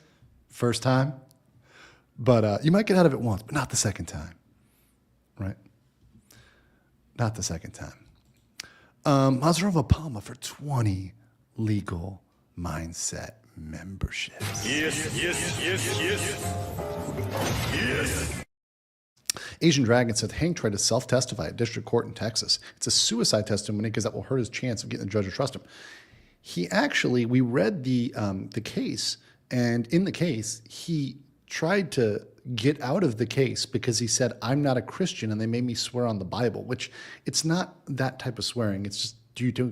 First time, but you might get out of it once, but not the second time, right? Not the second time. Mazarova Palma for 20 legal mindset memberships. Yes. Asian Dragon said Hank tried to self-testify at district court in Texas. It's a suicide testimony because that will hurt his chance of getting the judge to trust him. We read the case, and in the case, he tried to get out of the case because he said, I'm not a Christian and they made me swear on the Bible, which it's not that type of swearing. It's just,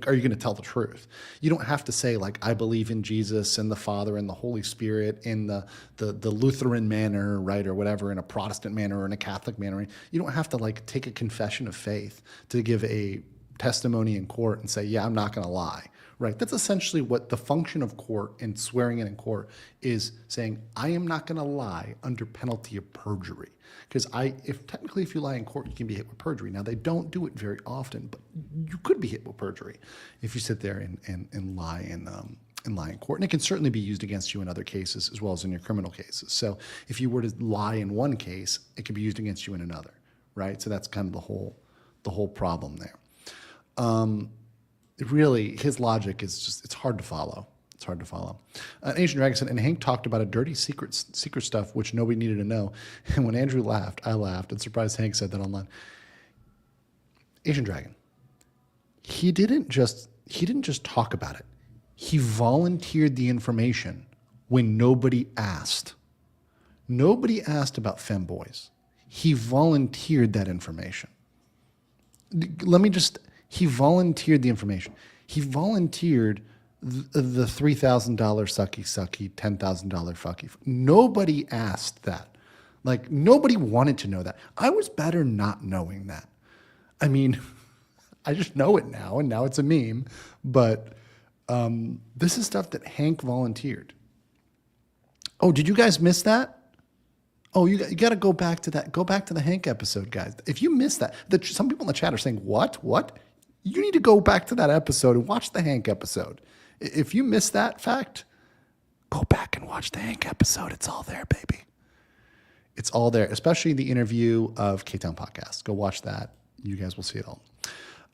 are you going to tell the truth? You don't have to say like, I believe in Jesus and the Father and the Holy Spirit in the Lutheran manner, right? Or whatever, in a Protestant manner or in a Catholic manner. You don't have to like take a confession of faith to give a testimony in court and say, yeah, I'm not going to lie. Right, that's essentially what the function of court and swearing in court is, saying, I am not going to lie under penalty of perjury. Because if you lie in court, you can be hit with perjury. Now, they don't do it very often, but you could be hit with perjury if you sit there and lie in court. And it can certainly be used against you in other cases as well as in your criminal cases. So if you were to lie in one case, it could be used against you in another, right? So that's kind of the whole problem there. Really, his logic is just, it's hard to follow. It's hard to follow. Asian Dragon said, and Hank talked about a dirty secret stuff which nobody needed to know. And when Andrew laughed, I laughed, and surprised Hank said that online. Asian Dragon, he didn't just talk about it. He volunteered the information when nobody asked. Nobody asked about femboys. He volunteered that information. He volunteered the information. He volunteered the $3,000 sucky, $10,000 fucky. Nobody asked that. Like, nobody wanted to know that. I was better not knowing that. I mean, I just know it now, and now it's a meme. But this is stuff that Hank volunteered. Oh, did you guys miss that? Oh, you got to go back to that. Go back to the Hank episode, guys. If you missed that, some people in the chat are saying, what? What? You need to go back to that episode and watch the Hank episode. If you missed that fact, go back and watch the Hank episode. It's all there, baby. It's all there, especially the interview of K-Town Podcast. Go watch that. You guys will see it all.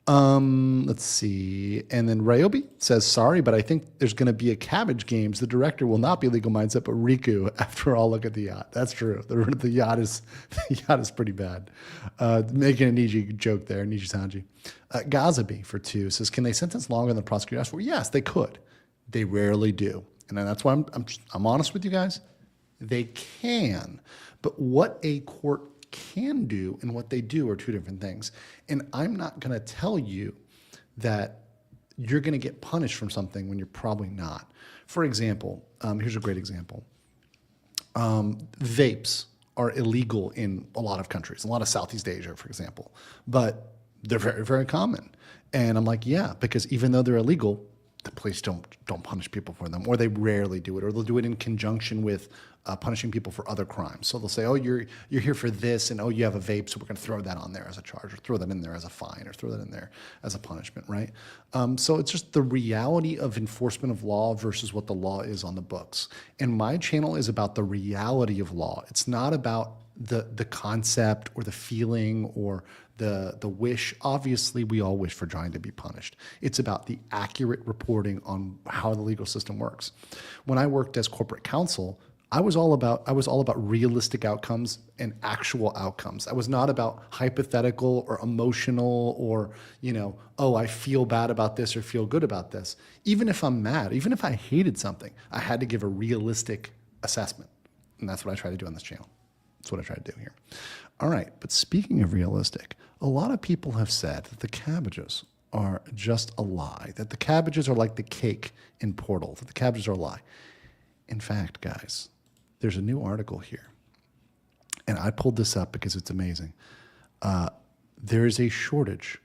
Let's see. And then Ryobi says, sorry, but I think there's going to be a Cabbage Games. The director will not be Legal Mindset, but Riku. After all, look at the yacht. That's true. The yacht is pretty bad. Making a Niji joke there, Niji Sanji. Gazabi for 2 says, can they sentence longer than the prosecutor asked for? Yes, they could. They rarely do. And that's why I'm honest with you guys. They can. But what a court can do and what they do are two different things. And I'm not going to tell you that you're going to get punished from something when you're probably not. For example, here's a great example. Vapes are illegal in a lot of countries, a lot of Southeast Asia, for example, but they're very, very common. And I'm like, yeah, because even though they're illegal, the police don't punish people for them, or they rarely do it, or they'll do it in conjunction with punishing people for other crimes. So they'll say, oh, you're here for this, and oh, you have a vape, so we're going to throw that on there as a charge, or throw that in there as a fine, or throw that in there as a punishment, right? So it's just the reality of enforcement of law versus what the law is on the books. And my channel is about the reality of law. It's not about the concept or the feeling or the wish. Obviously, we all wish for Johnny to be punished. It's about the accurate reporting on how the legal system works. When I worked as corporate counsel, I was all about realistic outcomes and actual outcomes. I was not about hypothetical or emotional or, oh, I feel bad about this or feel good about this. Even if I'm mad, even if I hated something, I had to give a realistic assessment. And that's what I try to do on this channel. That's what I try to do here. All right, but speaking of realistic, a lot of people have said that the cabbages are just a lie, that the cabbages are like the cake in Portal, that the cabbages are a lie. In fact, guys, there's a new article here, and I pulled this up because it's amazing. There is a shortage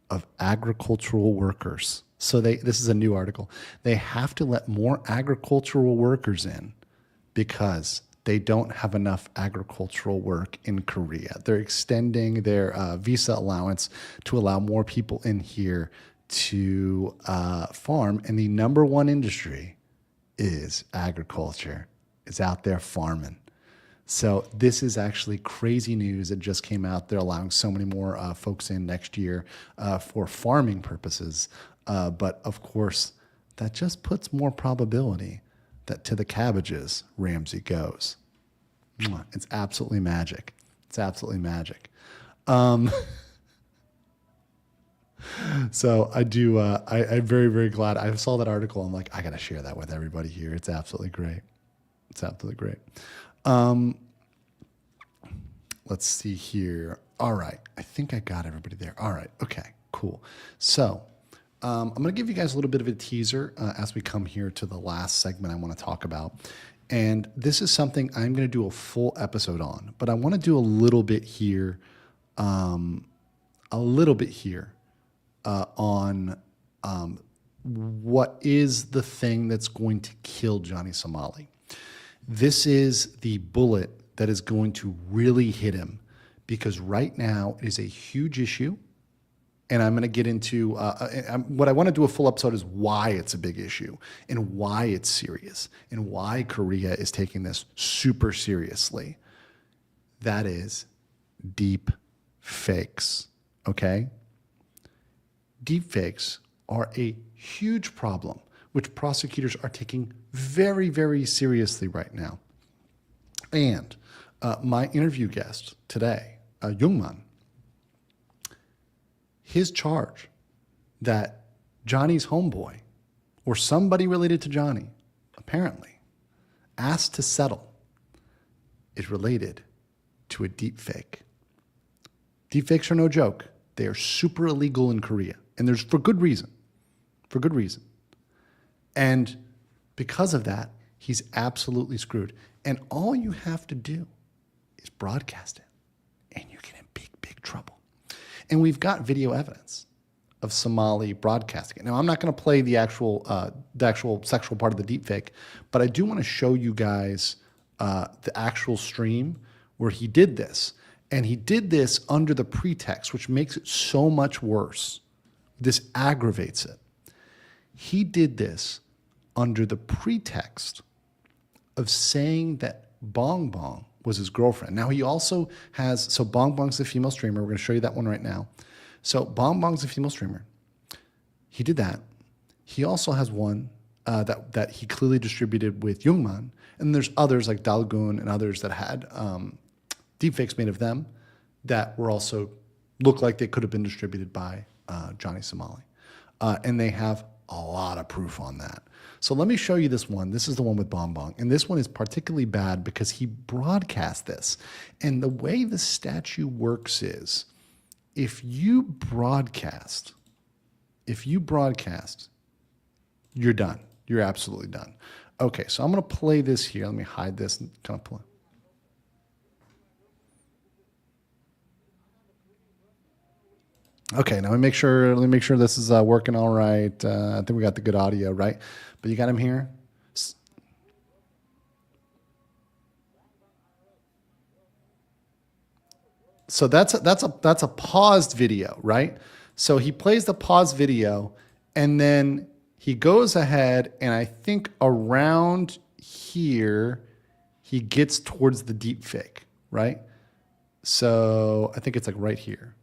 of agricultural workers. So this is a new article. They have to let more agricultural workers in because they don't have enough agricultural work in Korea. They're extending their visa allowance to allow more people in here to farm. And the number one industry is agriculture. It's out there farming. So this is actually crazy news that just came out. They're allowing so many more folks in next year for farming purposes. But of course, that just puts more probability that to the cabbages, Ramsey goes. It's absolutely magic. It's absolutely magic. So I do, I'm very, very glad. I saw that article. I'm like, I got to share that with everybody here. It's absolutely great. It's absolutely great. Let's see here. All right. I think I got everybody there. All right. Okay, cool. So I'm going to give you guys a little bit of a teaser as we come here to the last segment I want to talk about. And this is something I'm going to do a full episode on, but I want to do a little bit here, on what is the thing that's going to kill Johnny Somali. This is the bullet that is going to really hit him because right now it is a huge issue. And I'm going to get into what I want to do a full episode is why it's a big issue and why it's serious and why Korea is taking this super seriously. That is deep fakes. Okay? Deep fakes are a huge problem, which prosecutors are taking very, very seriously right now. And my interview guest today, Youngman, his charge that Johnny's homeboy or somebody related to Johnny apparently asked to settle is related to a deep fake. Deep fakes are no joke. They are super illegal in Korea. And there's for good reason. For good reason. And because of that, he's absolutely screwed. And all you have to do is broadcast it. And you get in big, big trouble. And we've got video evidence of Somali broadcasting it. Now, I'm not going to play the actual sexual part of the deepfake, but I do want to show you guys the actual stream where he did this. And he did this under the pretext, which makes it so much worse. This aggravates it. He did this under the pretext of saying that Bong Bong was his girlfriend. Now he also has, so Bong Bong's a female streamer. We're going to show you that one right now. So Bong Bong's a female streamer. He did that. He also has one that he clearly distributed with Jungman. And there's others like Dalgun and others that had deepfakes made of them that were also looked like they could have been distributed by Johnny Somali. And they have a lot of proof on that. So let me show you this one. This is the one with Bong Bong. And this one is particularly bad because he broadcast this. And the way the statute works is if you broadcast, you're done. You're absolutely done. Okay, so I'm going to play this here. Let me hide this and kind of play. Okay, now let me make sure this is working all right. I think we got the good audio, right? But you got him here. So that's a paused video, right? So he plays the paused video, and then he goes ahead, and I think around here he gets towards the deep fake, right? So I think it's like right here.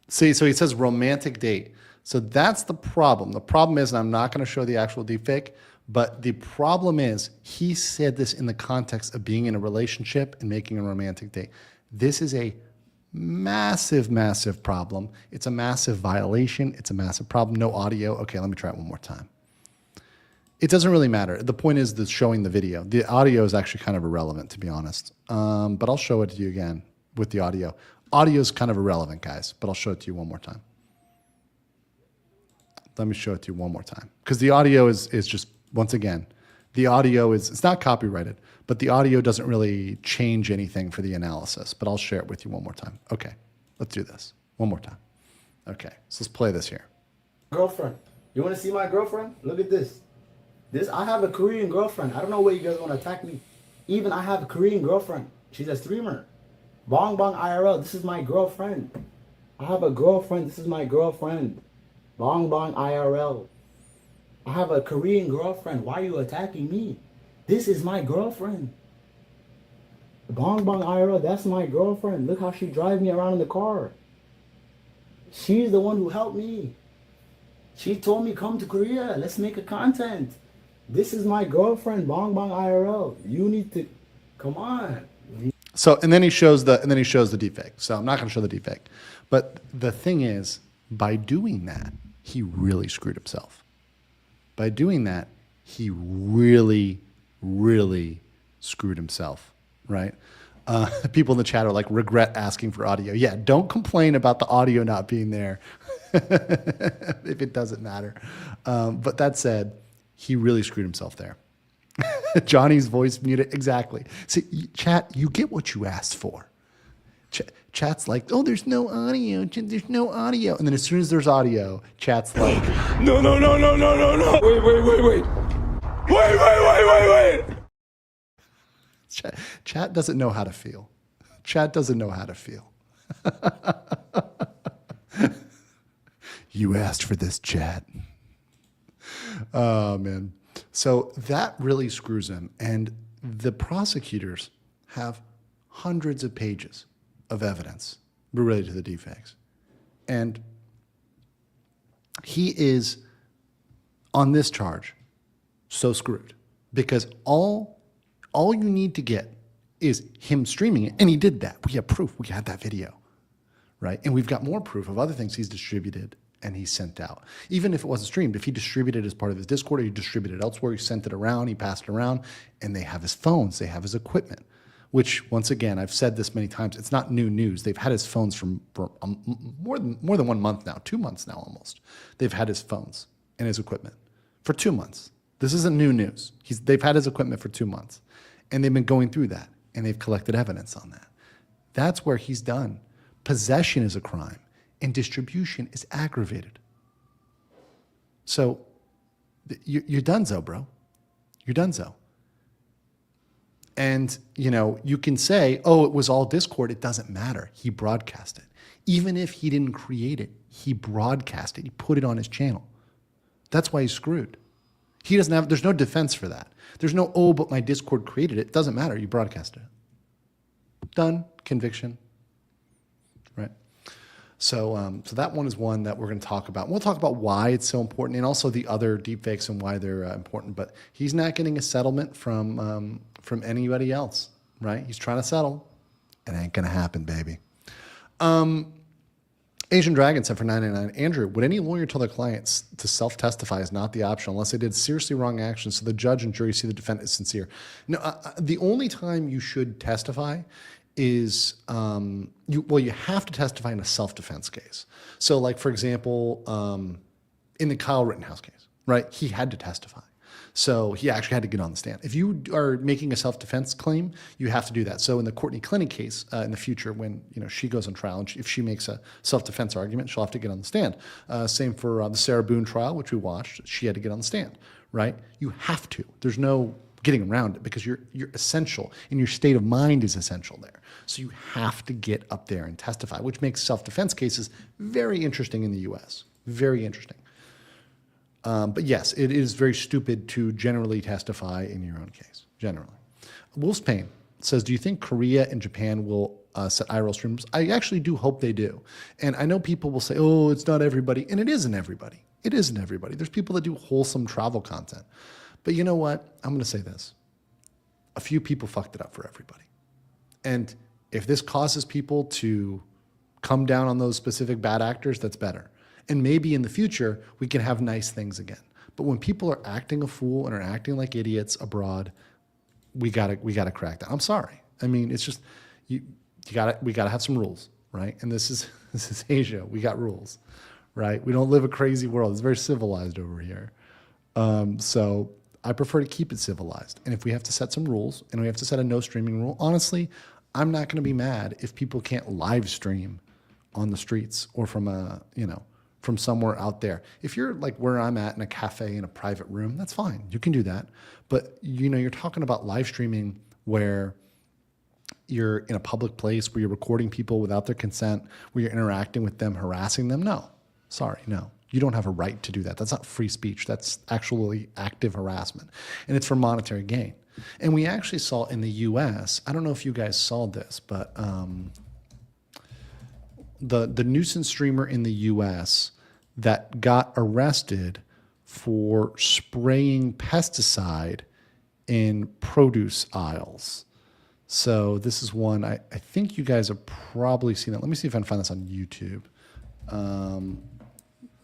See, so he says romantic date. So that's the problem. The problem is, and I'm not going to show the actual deepfake, but the problem is he said this in the context of being in a relationship and making a romantic date. This is a massive, massive problem. It's a massive violation. It's a massive problem. No audio. Okay, let me try it one more time. It doesn't really matter. The point is that showing the video. The audio is actually kind of irrelevant, to be honest. But I'll show it to you again with the audio. Audio is kind of irrelevant, guys, but I'll show it to you one more time. Let me show it to you one more time. Because the audio is just, once again, the audio is, it's not copyrighted, but the audio doesn't really change anything for the analysis. But I'll share it with you one more time. Okay, let's do this one more time. Okay, so let's play this here. Girlfriend. You want to see my girlfriend? Look at this. I have a Korean girlfriend. I don't know why you guys want to attack me. Even I have a Korean girlfriend. She's a streamer. Bong Bong IRL, this is my girlfriend. I have a girlfriend, this is my girlfriend. Bong Bong IRL. I have a Korean girlfriend. Why are you attacking me? This is my girlfriend. Bong Bong IRL, that's my girlfriend. Look how she drives me around in the car. She's the one who helped me. She told me come to Korea. Let's make a content. This is my girlfriend, Bong Bong IRL. You need to come on. So and then he shows the deepfake. So I'm not going to show the deepfake. But the thing is, by doing that, he really screwed himself. By doing that, he really, really screwed himself, right? People in the chat are like, regret asking for audio. Yeah, don't complain about the audio not being there if it doesn't matter. But that said, he really screwed himself there. Johnny's voice muted. Exactly. See, chat, you get what you asked for. Chat's like, oh, there's no audio. There's no audio. And then as soon as there's audio, chat's like, No. Wait. Chat doesn't know how to feel. Chat doesn't know how to feel. You asked for this, chat. Oh, man. So that really screws him. And the prosecutors have hundreds of pages of evidence related to the deepfakes. And he is, on this charge, so screwed. Because all you need to get is him streaming it. And he did that. We have proof. We had that video, right? And we've got more proof of other things he's distributed and he sent out. Even if it wasn't streamed, if he distributed it as part of his Discord or he distributed it elsewhere, he sent it around, he passed it around, and they have his phones, they have his equipment, which, once again, I've said this many times, it's not new news. They've had his phones for more than 1 month now, 2 months now almost. They've had his phones and his equipment for 2 months. This isn't new news. They've had his equipment for 2 months, and they've been going through that, and they've collected evidence on that. That's where he's done. Possession is a crime, and distribution is aggravated. So you're donezo, bro. You're donezo. And, you can say, oh, it was all Discord. It doesn't matter. He broadcast it. Even if he didn't create it, he broadcast it. He put it on his channel. That's why he's screwed. He doesn't have, there's no defense for that. There's no, oh, but my Discord created it. Doesn't matter. You broadcast it. Done. Conviction. Right. So that one is one that we're going to talk about. We'll talk about why it's so important and also the other deepfakes and why they're important. But he's not getting a settlement from anybody else, right? He's trying to settle. It ain't going to happen, baby. Asian Dragon said for $9.99, Andrew, would any lawyer tell their clients to self-testify is not the option unless they did seriously wrong actions so the judge and jury see the defendant is sincere? No, the only time you should testify is you have to testify in a self-defense case. So like, for example, in the Kyle Rittenhouse case, right? He had to testify. So he actually had to get on the stand. If you are making a self-defense claim, you have to do that. So in the Courtney Clinic case in the future, when she goes on trial, and if she makes a self-defense argument, she'll have to get on the stand. Same for the Sarah Boone trial, which we watched. She had to get on the stand, right? You have to. There's no getting around it because you're essential, and your state of mind is essential there. So you have to get up there and testify, which makes self-defense cases very interesting in the U.S. Very interesting. But yes, it is very stupid to generally testify in your own case, generally. Wolf's Pain says, do you think Korea and Japan will set IRL streams? I actually do hope they do. And I know people will say, oh, it's not everybody. And it isn't everybody. It isn't everybody. There's people that do wholesome travel content. But you know what? I'm going to say this. A few people fucked it up for everybody. And if this causes people to come down on those specific bad actors, that's better. And maybe in the future, we can have nice things again. But when people are acting a fool and are acting like idiots abroad, we gotta crack that. I'm sorry. I mean, it's just we gotta have some rules, right? And this is Asia. We got rules, right? We don't live a crazy world. It's very civilized over here. So I prefer to keep it civilized. And if we have to set some rules and we have to set a no streaming rule, honestly, I'm not going to be mad if people can't live stream on the streets or from from somewhere out there. If you're like where I'm at in a cafe in a private room, that's fine. You can do that. But you're talking about live streaming where you're in a public place, where you're recording people without their consent, where you're interacting with them, harassing them. No, sorry, no. You don't have a right to do that. That's not free speech. That's actually active harassment. And it's for monetary gain. And we actually saw in the US, I don't know if you guys saw this, but the Nuisance streamer in the US that got arrested for spraying pesticide in produce aisles. So this is one, I think you guys have probably seen it. Let me see if I can find this on YouTube.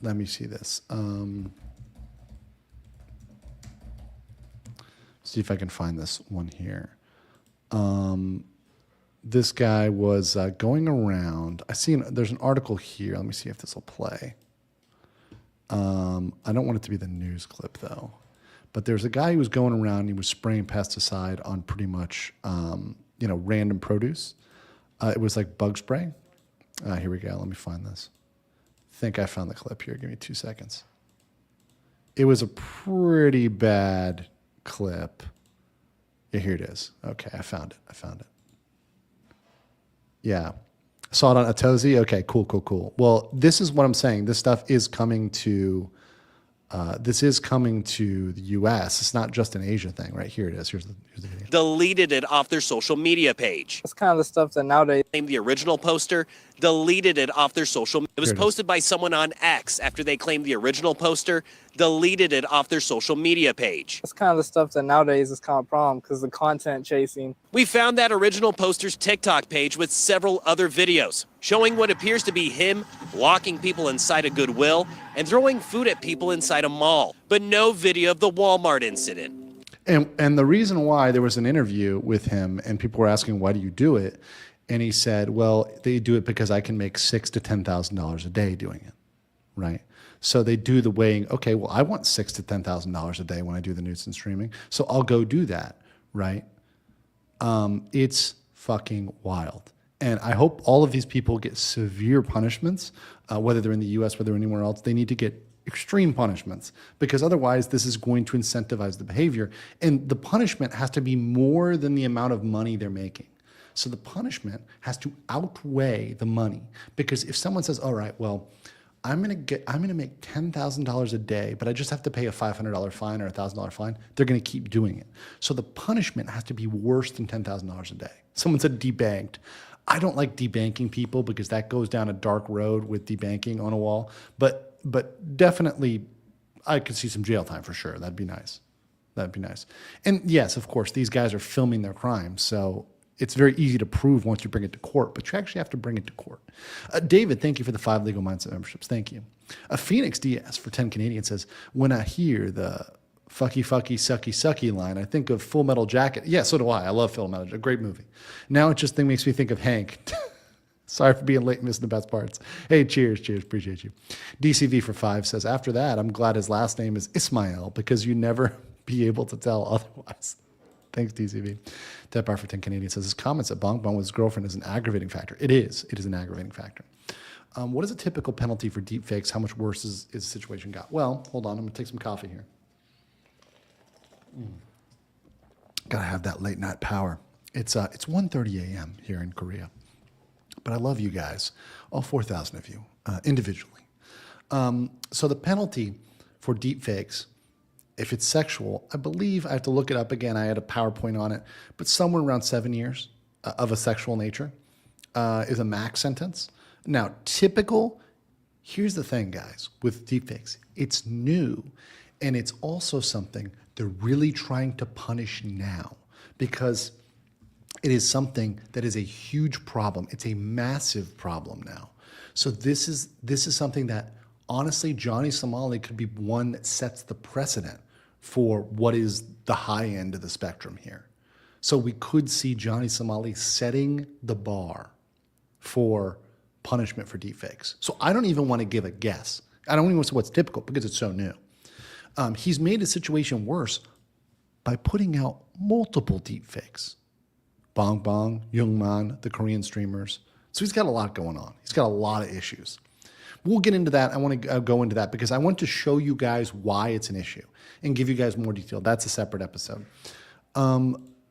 Let me see this. See if I can find this one here. This guy was going around. There's an article here. Let me see if this will play. I don't want it to be the news clip though. But there's a guy who was going around. He was spraying pesticide on pretty much, random produce. It was like bug spray. Here we go. Let me find this. I think I found the clip here. Give me 2 seconds. It was a pretty bad clip. Yeah, here it is. Okay, I found it. Yeah. Saw it on Atozi. Okay, cool. Well, this is what I'm saying. This stuff is coming to the U.S. It's not just an Asia thing, right? Here it is. Here's the video. Deleted it off their social media page. That's kind of the stuff that nowadays Claimed the original poster, deleted it off their social. It was posted by someone on X after they claimed the original poster, deleted it off their social media page. that's kind of the stuff that nowadays is kind of a problem because the content chasing. We found that original poster's TikTok page with several other videos showing what appears to be him locking people inside a Goodwill and throwing food at people inside a mall, but no video of the Walmart incident. And the reason why, there was an interview with him and people were asking, why do you do it? And he said, well, they do it because I can make $6,000 to $10,000 a day doing it, right? So they do the weighing, okay, well, I want $6,000 to $10,000 a day when I do the Nuisance streaming, so I'll go do that, right? It's fucking wild. And I hope all of these people get severe punishments, whether they're in the US, whether they're anywhere else. They need to get extreme punishments, because otherwise this is going to incentivize the behavior. And the punishment has to be more than the amount of money they're making. So the punishment has to outweigh the money. Because if someone says, all right, well, I'm gonna make $10,000 a day, but I just have to pay a $500 fine or a $1,000 fine, they're gonna keep doing it. So the punishment has to be worse than $10,000 a day. Someone said debanked. I don't like debanking people because that goes down a dark road with debanking on a wall. But definitely, I could see some jail time for sure. That'd be nice. That'd be nice. And yes, of course, these guys are filming their crimes, so it's very easy to prove once you bring it to court, but you actually have to bring it to court. David, thank you for the 5 Legal Mindset memberships. Thank you. Phoenix Diaz for 10 Canadian says, when I hear the fucky, fucky, sucky, sucky line, I think of Full Metal Jacket. Yeah, so do I. I love Full Metal Jacket. A great movie. Now it just makes me think of Hank. Sorry for being late and missing the best parts. Hey, cheers. Appreciate you. DCV for 5 says, after that, I'm glad his last name is Ismail because you never be able to tell otherwise. Thanks, DCV. Tepar for 10 Canadian says, his comments at Bong Bong with his girlfriend is an aggravating factor. It is. It is an aggravating factor. What is a typical penalty for deep fakes? How much worse is the situation got? Well, hold on. I'm going to take some coffee here. Got to have that late night power. It's 1:30 a.m. here in Korea. But I love you guys, all 4,000 of you, individually. So the penalty for deep fakes, if it's sexual, I believe, I have to look it up again, I had a PowerPoint on it, but somewhere around 7 years of a sexual nature is a max sentence. Now, typical, here's the thing, guys, with deepfakes. It's new, and it's also something they're really trying to punish now because it is something that is a huge problem. It's a massive problem now. So this is something that, honestly, Johnny Somali could be one that sets the precedent for what is the high end of the spectrum here. So we could see Johnny Somali setting the bar for punishment for deepfakes. So I don't even want to give a guess. I don't even want to say what's typical because it's so new. He's made the situation worse by putting out multiple deepfakes. Bong Bong, Youngman, the Korean streamers. So he's got a lot going on. He's got a lot of issues. We'll get into that. I want to go into that because I want to show you guys why it's an issue and give you guys more detail. That's a separate episode.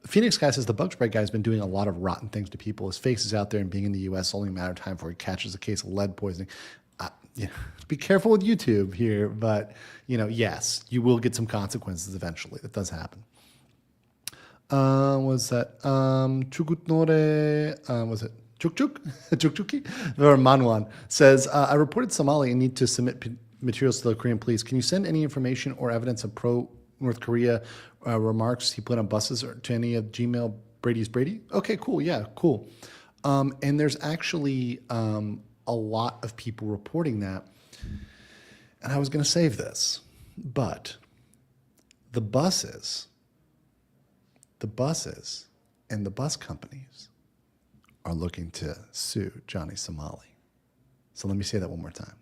Phoenix Guy says the bug spray guy has been doing a lot of rotten things to people. His face is out there and being in the U.S. only a matter of time before he catches a case of lead poisoning. Be careful with YouTube here, but yes, you will get some consequences eventually. That does happen. Was that Chugut Nore? Was it Chukchuk? Chukchuki? Or Manwan says, I reported Somali and need to submit materials to the Korean police. Can you send any information or evidence of pro-North Korea remarks he put on buses or to any of Gmail Brady's Brady? Okay, cool. Yeah, cool. And there's actually a lot of people reporting that. And I was going to save this, but the buses and the bus companies are looking to sue Johnny Somali. So let me say that one more time.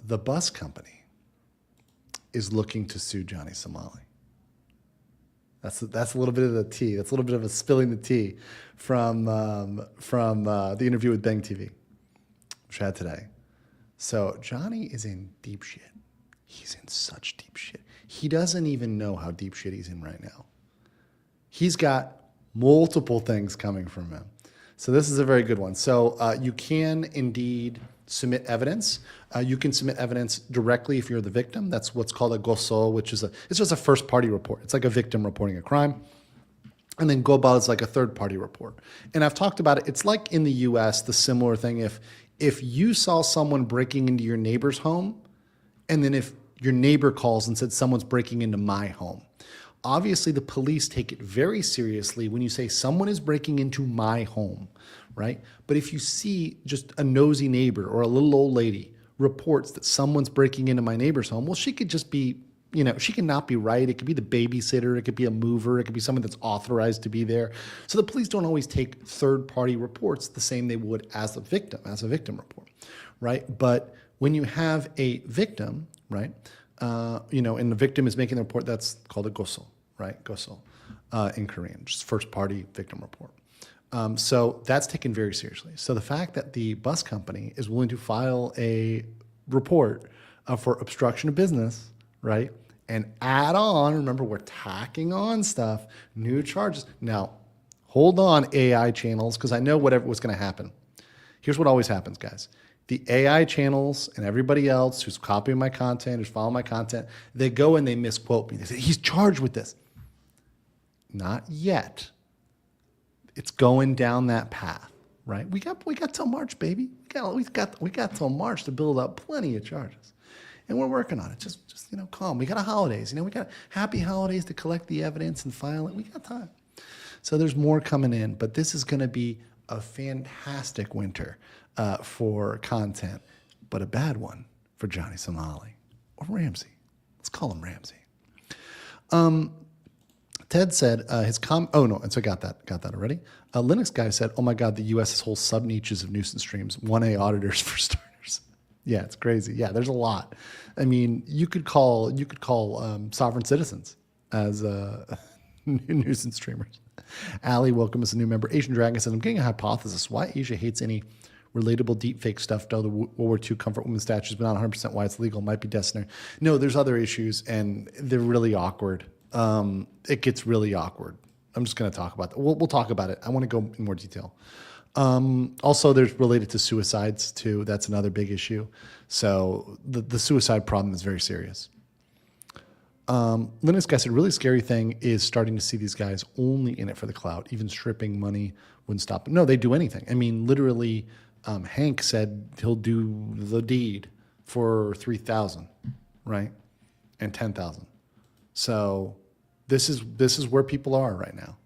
The bus company is looking to sue Johnny Somali. That's a little bit of the tea. That's a little bit of a spilling the tea from the interview with Bang TV, which I had today. So Johnny is in deep shit. He's in such deep shit. He doesn't even know how deep shit he's in right now. He's got multiple things coming from him. So this is a very good one. So you can indeed submit evidence. You can submit evidence directly if you're the victim. That's what's called a goso, which is it's just a first party report. It's like a victim reporting a crime. And then gobal is like a third party report. And I've talked about it. It's like in the US, the similar thing. If you saw someone breaking into your neighbor's home, and then if your neighbor calls and said someone's breaking into my home, obviously the police take it very seriously when you say someone is breaking into my home, right? But if you see just a nosy neighbor or a little old lady reports that someone's breaking into my neighbor's home, well, she could just be, she can not be right. It could be the babysitter. It could be a mover. It could be someone that's authorized to be there. So the police don't always take third-party reports the same they would as a victim report, right? But when you have a victim, right, and the victim is making the report, that's called a goso, right? Goso in Korean, just first-party victim report. So that's taken very seriously. So the fact that the bus company is willing to file a report for obstruction of business, right? And add on, remember, we're tacking on stuff, new charges. Now, hold on, AI channels, because I know what's going to happen. Here's what always happens, guys. The AI channels and everybody else who's copying my content, who's following my content, they go and they misquote me. They say, he's charged with this. Not yet. It's going down that path, right? We got till March, baby. We got till March to build up plenty of charges. And we're working on it. Just calm. We got holidays. We got happy holidays to collect the evidence and file it. We got time. So there's more coming in, but this is going to be a fantastic winter for content, but a bad one for Johnny Somali or Ramsey. Let's call him Ramsey. Ted said oh no, and so got that already. Linux guy said, oh my God, the US has whole sub niches of nuisance streams, 1A auditors for starters. Yeah, it's crazy. Yeah, there's a lot. I mean, you could call sovereign citizens as nuisance streamers. Ali, welcome as a new member. Asian Dragon says, I'm getting a hypothesis why Asia hates any relatable deepfake stuff, though the World War II comfort women statues, but not 100% why it's legal. Might be destiny. No, there's other issues, and they're really awkward. It gets really awkward. I'm just going to talk about that. We'll talk about it. I want to go in more detail. Also, there's related to suicides too. That's another big issue. So the suicide problem is very serious. Linus guy said, really scary thing is starting to see these guys only in it for the clout. Even stripping money wouldn't stop them. No, they do anything. I mean, literally, Hank said he'll do the deed for 3,000, right? And 10,000. So this is where people are right now.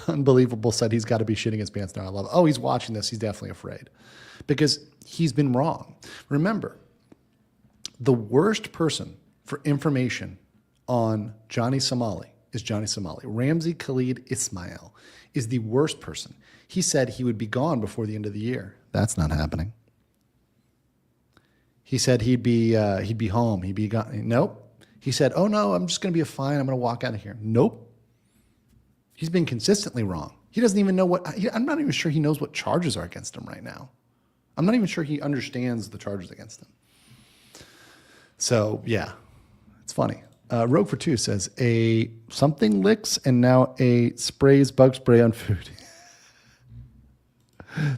Unbelievable said he's got to be shitting his pants now. I love it. Oh, he's watching this. He's definitely afraid because he's been wrong. Remember, the worst person for information on Johnny Somali is Johnny Somali. Ramzi Khalid Ismail is the worst person. He said he would be gone before the end of the year. That's not happening. He said he'd be home. He'd be gone. Nope. He said, oh no, I'm just going to be fine. I'm going to walk out of here. Nope. He's been consistently wrong. He doesn't even know I'm not even sure he knows what charges are against him right now. I'm not even sure he understands the charges against him. So yeah, it's funny. Rogue for Two says something licks and now a sprays bug spray on food.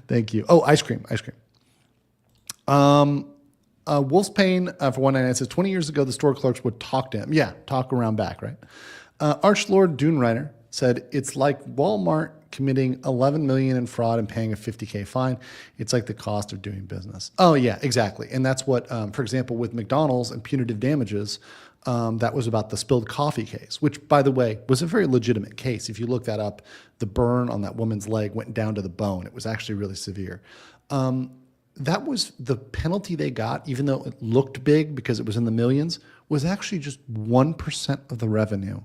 Thank you. Oh, ice cream. Wolf's Pain for 199 says 20 years ago the store clerks would talk to him. Yeah, talk around back, right? Archlord Dunerider said it's like Walmart committing 11 million in fraud and paying a 50K fine. It's like the cost of doing business. Oh yeah, exactly. And that's what, for example, with McDonald's and punitive damages, that was about the spilled coffee case, which by the way, was a very legitimate case. If you look that up, the burn on that woman's leg went down to the bone. It was actually really severe. That was the penalty they got, even though it looked big because it was in the millions, was actually just 1% of the revenue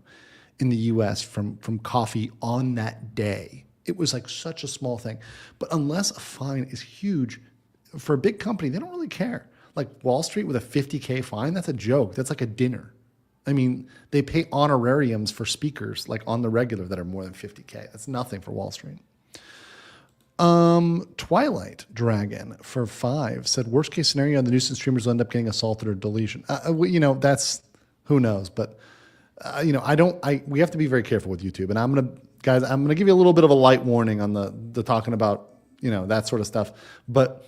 in the US from coffee on that day. It was like such a small thing. But unless a fine is huge, for a big company, they don't really care. Like Wall Street with a 50K fine, that's a joke. That's like a dinner. I mean, they pay honorariums for speakers like on the regular that are more than 50K. That's nothing for Wall Street. Twilight Dragon for 5 said, worst case scenario, the nuisance streamers will end up getting assaulted or deletion. That's, who knows, but we have to be very careful with YouTube. And I'm going to give you a little bit of a light warning on the talking about, that sort of stuff. But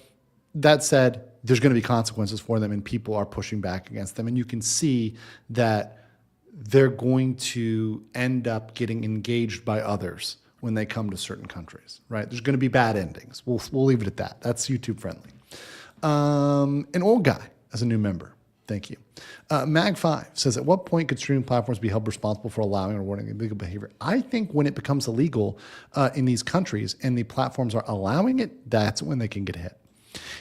that said, there's going to be consequences for them and people are pushing back against them. And you can see that they're going to end up getting engaged by others when they come to certain countries, right? There's going to be bad endings. We'll leave it at that. That's YouTube friendly. An old guy as a new member. Thank you. Mag5 says, at what point could streaming platforms be held responsible for allowing or rewarding illegal behavior? I think when it becomes illegal in these countries and the platforms are allowing it, that's when they can get hit.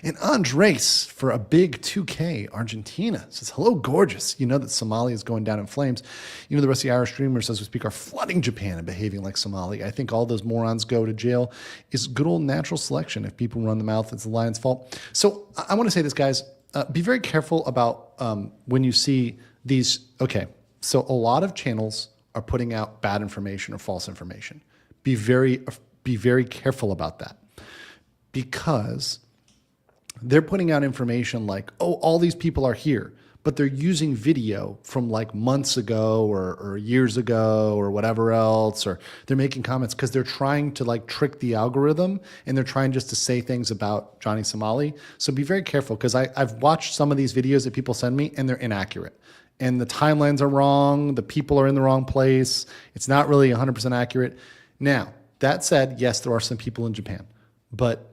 And Andres for a big 2K Argentina says, hello, gorgeous. You know that Somalia is going down in flames. You know the rest of the Irish streamers, as we speak, are flooding Japan and behaving like Somali. I think all those morons go to jail. Is good old natural selection. If people run the mouth, it's the lion's fault. So I want to say this, guys. Be very careful about when you see these. Okay, so a lot of channels are putting out bad information or false information. Be very careful about that, because they're putting out information like, oh, all these people are here, but they're using video from like months ago or years ago or whatever else, or they're making comments because they're trying to like trick the algorithm, and they're trying just to say things about Johnny Somali. So be very careful, because I've watched some of these videos that people send me and they're inaccurate. And the timelines are wrong. The people are in the wrong place. It's not really 100% accurate. Now, that said, yes, there are some people in Japan, but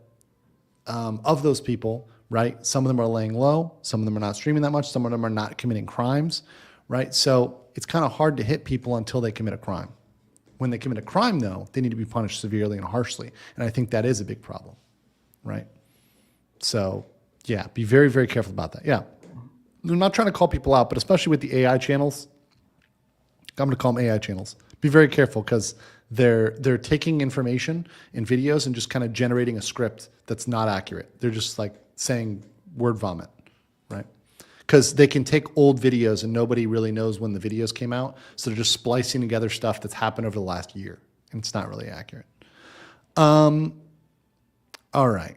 of those people, right, some of them are laying low, some of them are not streaming that much, some of them are not committing crimes, right? So it's kind of hard to hit people until they commit a crime. When they commit a crime, though, they need to be punished severely and harshly. And I think that is a big problem, right? So, yeah, be very, very careful about that. Yeah. I'm not trying to call people out, but especially with the AI channels, I'm going to call them AI channels. Be very careful, because they're taking information in videos and just kind of generating a script that's not accurate. They're just like saying word vomit, right? Because they can take old videos and nobody really knows when the videos came out. So they're just splicing together stuff that's happened over the last year, and it's not really accurate. All right.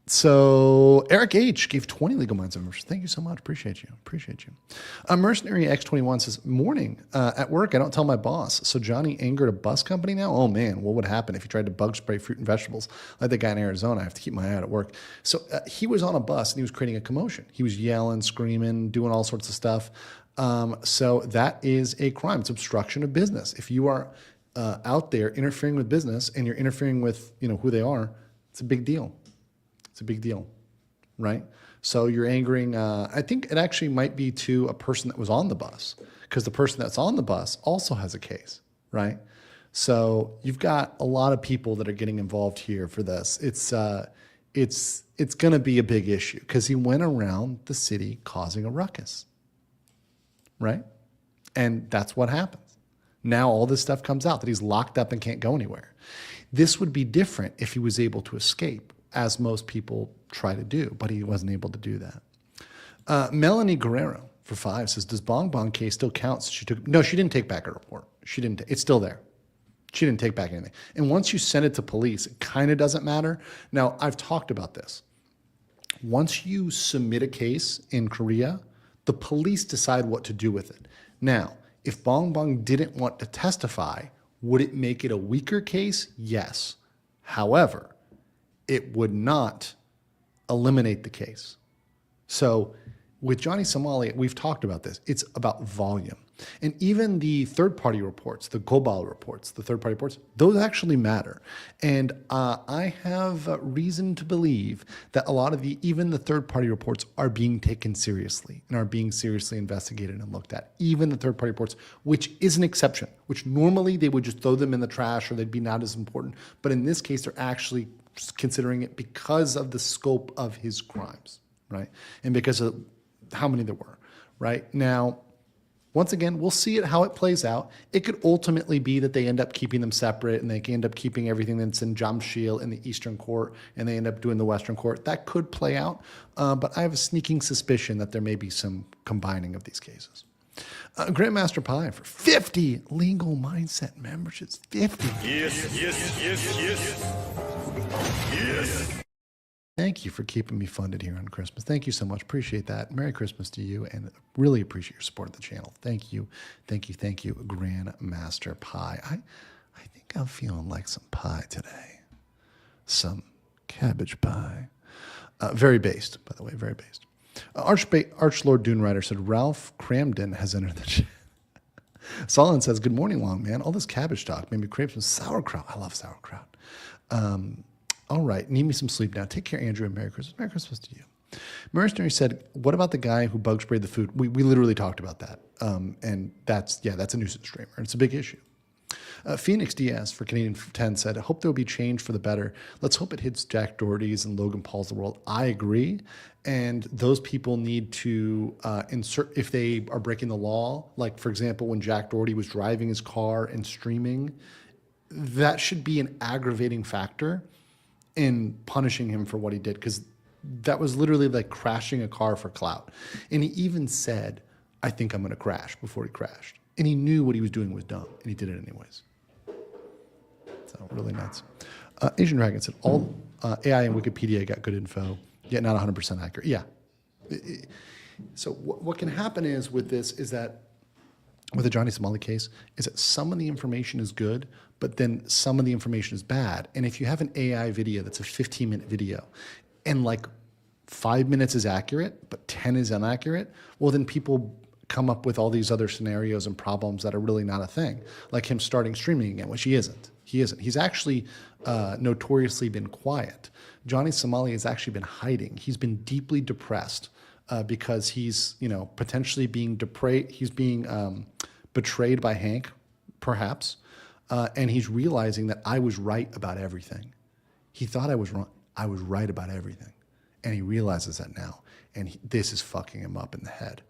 So Eric H gave 20 Legal Minds members. Thank you so much. Appreciate you. Appreciate you. Mercenary X21 says, morning. At work, I don't tell my boss. So Johnny angered a bus company now? Oh, man. What would happen if he tried to bug spray fruit and vegetables like the guy in Arizona? I have to keep my eye out at work. So he was on a bus and he was creating a commotion. He was yelling, screaming, doing all sorts of stuff. So that is a crime. It's obstruction of business. If you are out there interfering with business and you're interfering with, who they are, it's a big deal. It's a big deal, right? So you're angering, I think it actually might be to a person that was on the bus, because the person that's on the bus also has a case, right? So you've got a lot of people that are getting involved here for this. It's going to be a big issue, because he went around the city causing a ruckus, right? And that's what happens. Now all this stuff comes out that he's locked up and can't go anywhere. This would be different if he was able to escape, as most people try to do, but he wasn't able to do that. Melanie Guerrero for 5 says, does Bong Bong case still count? No, she didn't take back her report. She didn't. It's still there. She didn't take back anything. And once you send it to police, it kind of doesn't matter. Now, I've talked about this. Once you submit a case in Korea, the police decide what to do with it. Now, if Bong Bong didn't want to testify, would it make it a weaker case? Yes. However, it would not eliminate the case. So with Johnny Somali, we've talked about this. It's about volume. And even the third-party reports, the Global reports, the third-party reports, those actually matter. And I have reason to believe that a lot of even the third-party reports are being taken seriously and are being seriously investigated and looked at. Even the third-party reports, which is an exception, which normally they would just throw them in the trash or they'd be not as important. But in this case, they're actually considering it because of the scope of his crimes, right? And because of how many there were, right? Now, once again, we'll see how it plays out. It could ultimately be that they end up keeping them separate and they end up keeping everything that's in Jamshil in the Eastern Court and they end up doing the Western Court. That could play out, but I have a sneaking suspicion that there may be some combining of these cases. Grandmaster Pi for 50 legal mindset memberships. 50. Yes, yes, yes, yes. Yes. Thank you for keeping me funded here on Christmas. Thank you so much. Appreciate that. Merry Christmas to you, and really appreciate your support of the channel. Thank you. Thank you. Thank you, Grandmaster Pie. I think I'm feeling like some pie today. Some cabbage pie. Very based, by the way, very based. Archlord Dunerider said, Ralph Cramden has entered the chat. Solon says, good morning, long man. All this cabbage talk made me crave some sauerkraut. I love sauerkraut. All right, need me some sleep now. Take care, Andrew, and Merry Christmas. Merry Christmas to you. Mercenary said, what about the guy who bug sprayed the food? We literally talked about that. And that's a nuisance streamer. And it's a big issue. Phoenix Diaz for Canadian 10 said, I hope there will be change for the better. Let's hope it hits Jack Doherty's and Logan Paul's the world. I agree. And those people need to insert, if they are breaking the law, like, for example, when Jack Doherty was driving his car and streaming, that should be an aggravating factor in punishing him for what he did, because that was literally like crashing a car for clout. And he even said, I think I'm going to crash before he crashed. And he knew what he was doing was dumb, and he did it anyways. So really nuts. Asian Dragon said, all AI and Wikipedia got good info. Yeah, not 100% accurate. Yeah. So what can happen is with this is that with the Johnny Somali case is that some of the information is good, but then some of the information is bad. And if you have an AI video that's a 15-minute video and like 5 minutes is accurate, but 10 is inaccurate, well, then people come up with all these other scenarios and problems that are really not a thing, like him starting streaming again, which he isn't. He isn't. He's actually notoriously been quiet. Johnny Somali has actually been hiding. He's been deeply depressed because he's, potentially being he's being betrayed by Hank, perhaps, and he's realizing that I was right about everything. He thought I was wrong. I was right about everything. And he realizes that now. And this is fucking him up in the head.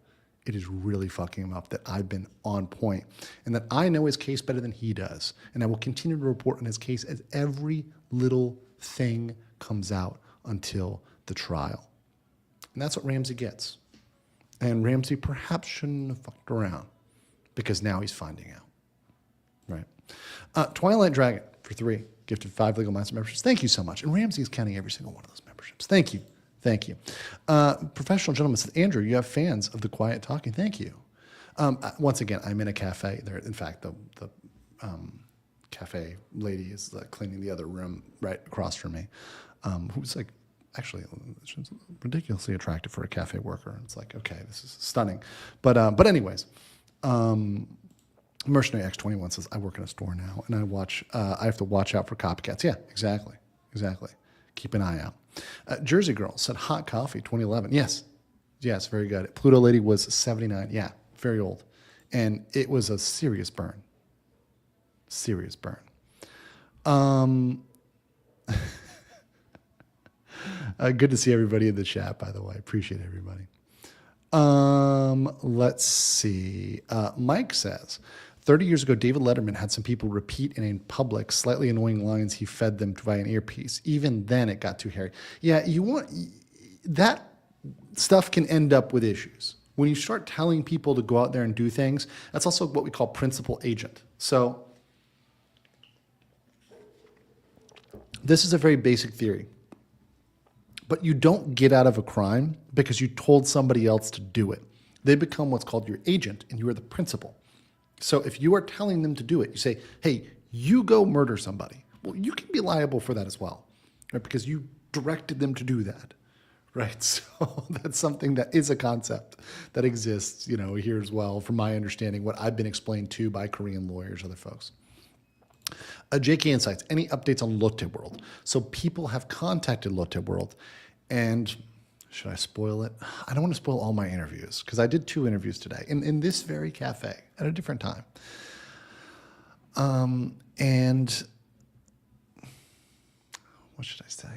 It is really fucking him up that I've been on point and that I know his case better than he does. And I will continue to report on his case as every little thing comes out until the trial. And that's what Ramsey gets. And Ramsey perhaps shouldn't have fucked around because now he's finding out. Right. Twilight Dragon for 3, gifted 5 Legal Mindset memberships. Thank you so much. And Ramsey is counting every single one of those memberships. Thank you. Thank you. Professional gentleman said, Andrew, you have fans of the quiet talking. Thank you. Once again, I'm in a cafe. There, in fact, the cafe lady is cleaning the other room right across from me, who's like, actually, she's ridiculously attractive for a cafe worker. It's like, okay, this is stunning. But anyways, Mercenary X21 says, I work in a store now, and I have to watch out for copycats. Yeah, exactly. Keep an eye out. Jersey Girl said, hot coffee, 2011. Yes, very good. Pluto Lady was 79. Yeah, very old. And it was a serious burn. Good to see everybody in the chat, by the way. Appreciate everybody. Let's see. Mike says, 30 years ago, David Letterman had some people repeat in public slightly annoying lines he fed them via an earpiece. Even then, it got too hairy. Yeah, that stuff can end up with issues. When you start telling people to go out there and do things, that's also what we call principal agent. So this is a very basic theory. But you don't get out of a crime because you told somebody else to do it. They become what's called your agent, and you are the principal. So if you are telling them to do it, you say, hey, you go murder somebody. Well, you can be liable for that as well, right? Because you directed them to do that, right? So that's something that is a concept that exists, here as well, from my understanding, what I've been explained to by Korean lawyers, other folks. JK Insights, any updates on Lotte World? So people have contacted Lotte World, and should I spoil it? I don't want to spoil all my interviews because I did 2 interviews today in this very cafe at a different time. And what should I say?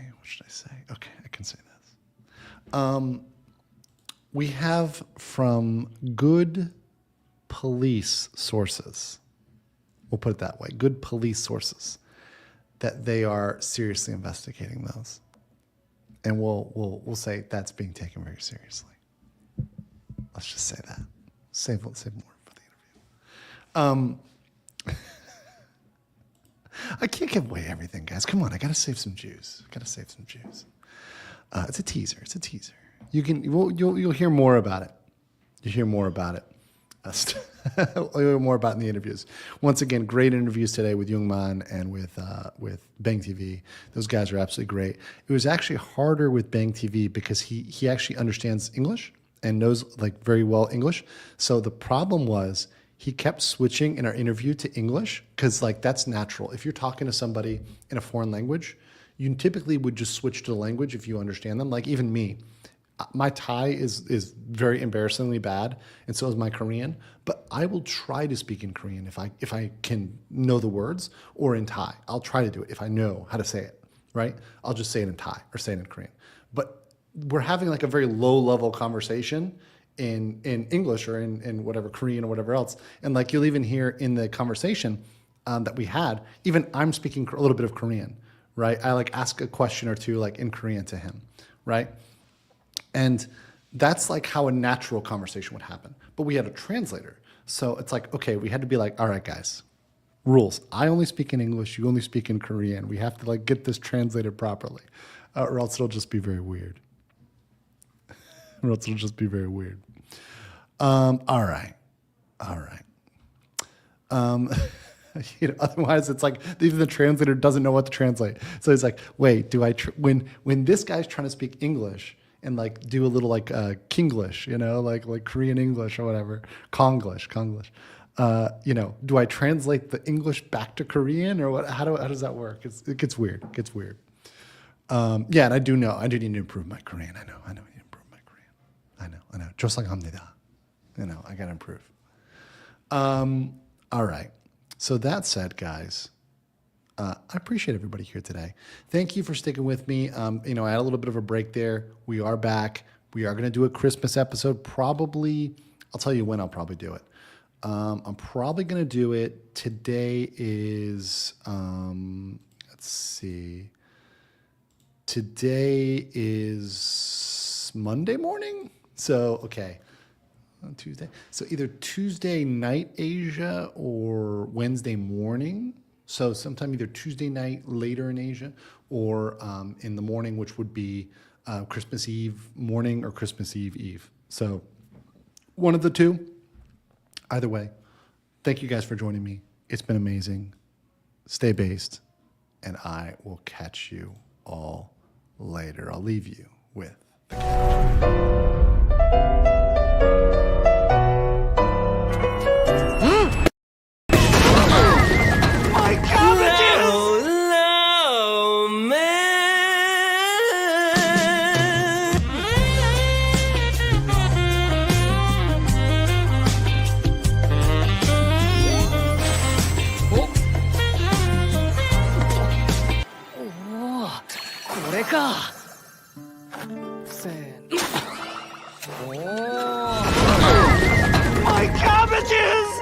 Okay, I can say this. We have from good police sources, we'll put it that way, good police sources, that they are seriously investigating those. And we'll say that's being taken very seriously. Let's just say that. Save more for the interview. I can't give away everything, guys. Come on, I gotta save some juice. It's a teaser. You'll hear more about it. You'll hear more about it. I'll hear more about in the interviews. Once again, great interviews today with Jungman and with Bang TV. Those guys are absolutely great. It was actually harder with Bang TV because he actually understands English and knows very well English. So the problem was he kept switching in our interview to English because that's natural. If you're talking to somebody in a foreign language, you typically would just switch to the language if you understand them. Like even me. My Thai is very embarrassingly bad, and so is my Korean. But I will try to speak in Korean if I can know the words, or in Thai. I'll try to do it if I know how to say it, right? I'll just say it in Thai or say it in Korean. But we're having a very low level conversation in English or in whatever Korean or whatever else, and you'll even hear in the conversation that we had, even I'm speaking a little bit of Korean, right? I ask a question or two in Korean to him, right? And that's how a natural conversation would happen. But we had a translator. So it's okay, we had to be all right, guys, rules. I only speak in English. You only speak in Korean. We have to get this translated properly or else it'll just be very weird. or else it'll just be very weird. All right. Otherwise, it's like even the translator doesn't know what to translate. So he's like, "Wait, do I when this guy's trying to speak English and like do a little like Kinglish, like Korean English or whatever, Konglish. Do I translate the English back to Korean or what? How does that work? It gets weird. Yeah, and I do need to improve my Korean. I know I need to improve my Korean. I know. 조사합니다. I gotta improve. All right. So that said, guys, I appreciate everybody here today. Thank you for sticking with me. I had a little bit of a break there. We are back. We are going to do a Christmas episode. Probably, I'll tell you when I'll probably do it. I'm probably going to do it. Today is, let's see. Today is Monday morning. So, okay. On Tuesday. So either Tuesday night Asia or Wednesday morning. So sometime either Tuesday night later in Asia or in the morning, which would be Christmas Eve morning or Christmas Eve. So one of the two. Either way, thank you guys for joining me. It's been amazing. Stay based, and I will catch you all later. I'll leave you with Hello, man. Oh, これか。1000。おお。My cabbages!